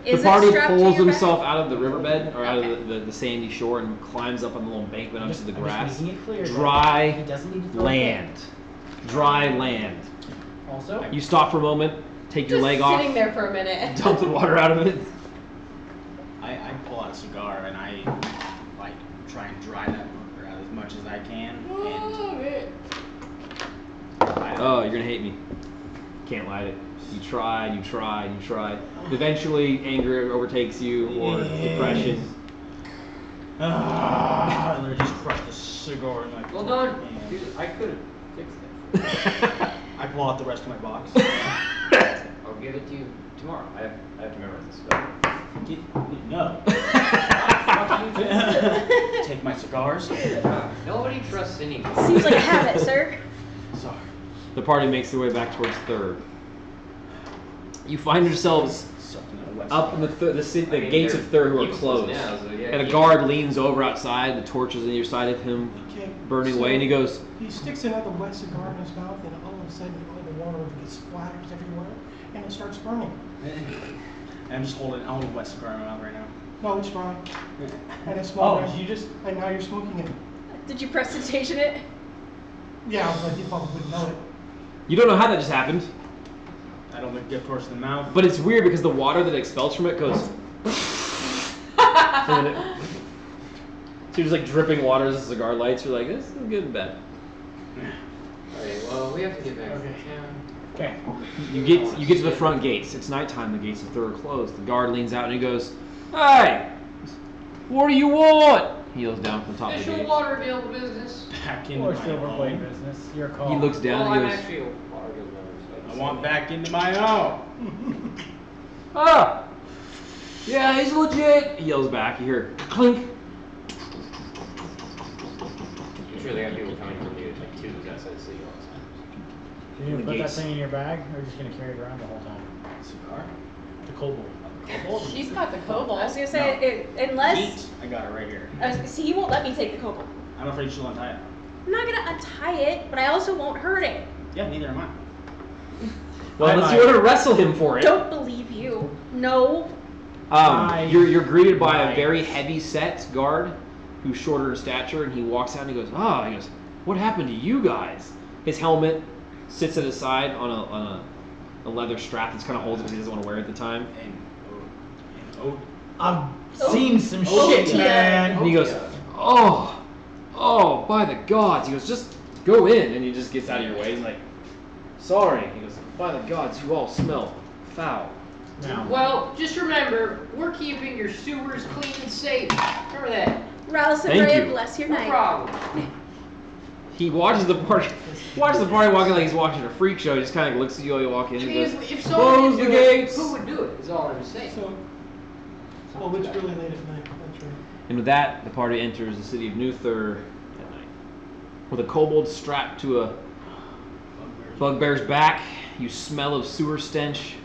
Is The it party strapped to pulls your back? himself out of the riverbed, or out Okay. of the sandy shore, and climbs up on the little embankment onto the I'm just grass. making it clear that Dry he doesn't need to throw a land. fit. dry land. Also, You stop for a moment, take your Just leg off, sitting there for a minute. dump the water out of it. I pull out a cigar and I like try and dry that burger out as much as I can. And Oh, you're gonna hate me. Can't light it. You tried. Eventually, anger overtakes you, or depression. I literally just crushed the cigar in my Well fucking done. hand. Dude, I could have fixed that. I pull out the rest of my box. I'll give it to you tomorrow. I have to memorize this spell. No. Take my cigars. Nobody trusts anyone. Seems like a habit, sir. Sorry. The party makes their way back towards Third. You find yourselves up in the gates of Third who are closed. Now, so yeah, And a guard leans over outside, the torches on either side of him Okay, burning so away, and he goes, He sticks another wet cigar in his mouth, and all of a sudden, all the water gets splatters everywhere, and it starts burning. I'm just holding a wet cigar in my mouth right now. No, it's dry. And it's Oh, smoking. you just. And now you're smoking it. Did you prestidigitation it? Yeah, but you probably wouldn't know it. you don't know how that just happened, I don't think get towards the mouth. but it's weird because the water that expels from it goes. And then it, so you're just like dripping water as the cigar lights. You're like, this is good and bad. Alright, well, we have to get back to Okay. town. okay. You get to the front gates. It's nighttime. The gates of Thur are closed. The guard leans out and he goes, "Hey, what do you want?" He yells down from the top of the Official gate. Lauderdale business. Back into Or my Silverblade own. business. Your call. He looks down Well, and I'm he goes, actually a Lauderdale member, so I want back into my own. "Ah, yeah, he's legit." He yells back. You hear clink. I'm sure they got people coming from you at like 2 outside the city all the time. You're gonna The put that gates. thing in your bag, or just gonna carry it around the whole time? Cigar? The kobold. She's got the I kobold. was gonna say, unless. Heat. I got it right here. See, he won't let me take the kobold. I'm afraid she'll untie it. I'm not gonna untie it, but I also won't hurt it. Yeah, neither am I. Well, unless you want to wrestle him for it. Don't believe you. No. You're greeted by a very heavy set guard who's shorter in stature, and he walks out and he goes, he goes, "What happened to you guys?" His helmet sits at his side on a leather strap that's kind of holds it because he doesn't want to wear it at the time. And I've seen some Oh, shit, yeah. man. And he goes, "Oh, by the gods!" He goes, "Just go in," and he just gets out of your way. He's like, "Sorry." He goes, "By the gods, you all smell foul." Now, Well, just remember, we're keeping your sewers clean and safe. Remember that. Rouse and Thank Ray, you. bless your No night. problem. He watches the party walking like he's watching a freak show. He just kind of looks at you while you walk in I and mean, goes, if someone "Close did the do it, gates." who would do it? Is all I'm saying. So, well, it's really late at night. That's right. And with that, the party enters the city of New Thur at night. With a kobold strapped to a bugbear's back, you smell of sewer stench.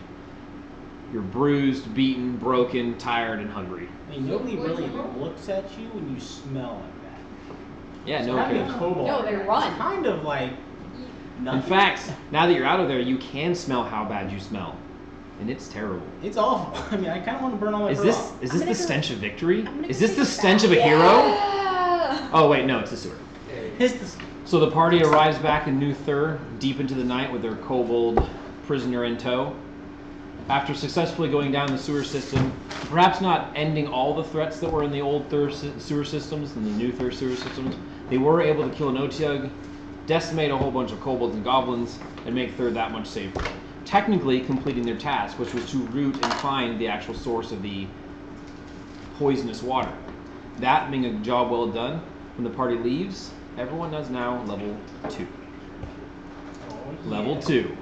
You're bruised, beaten, broken, tired, and hungry. I mean, nobody really looks at you when you smell like that. Yeah, no one Having a cares. kobold No, they is run. kind of like nothing. In fact, now that you're out of there, you can smell how bad you smell. And it's terrible. It's awful. I mean, I kind of want to burn all my Is fur this off. is I'm this the gonna go- stench of victory? I'm gonna Is go this the take a stench of a bath. hero? Yeah. Oh wait, no, it's the sewer. It's the So the party arrives back in New Thur, deep into the night with their kobold prisoner in tow. After successfully going down the sewer system, perhaps not ending all the threats that were in the old Thur sewer systems and the new Thur sewer systems, they were able to kill an Otyugh, decimate a whole bunch of kobolds and goblins, and make Thur that much safer. Technically completing their task, which was to root and find the actual source of the poisonous water. That being a job well done, when the party leaves, everyone is now level 2. Level 2.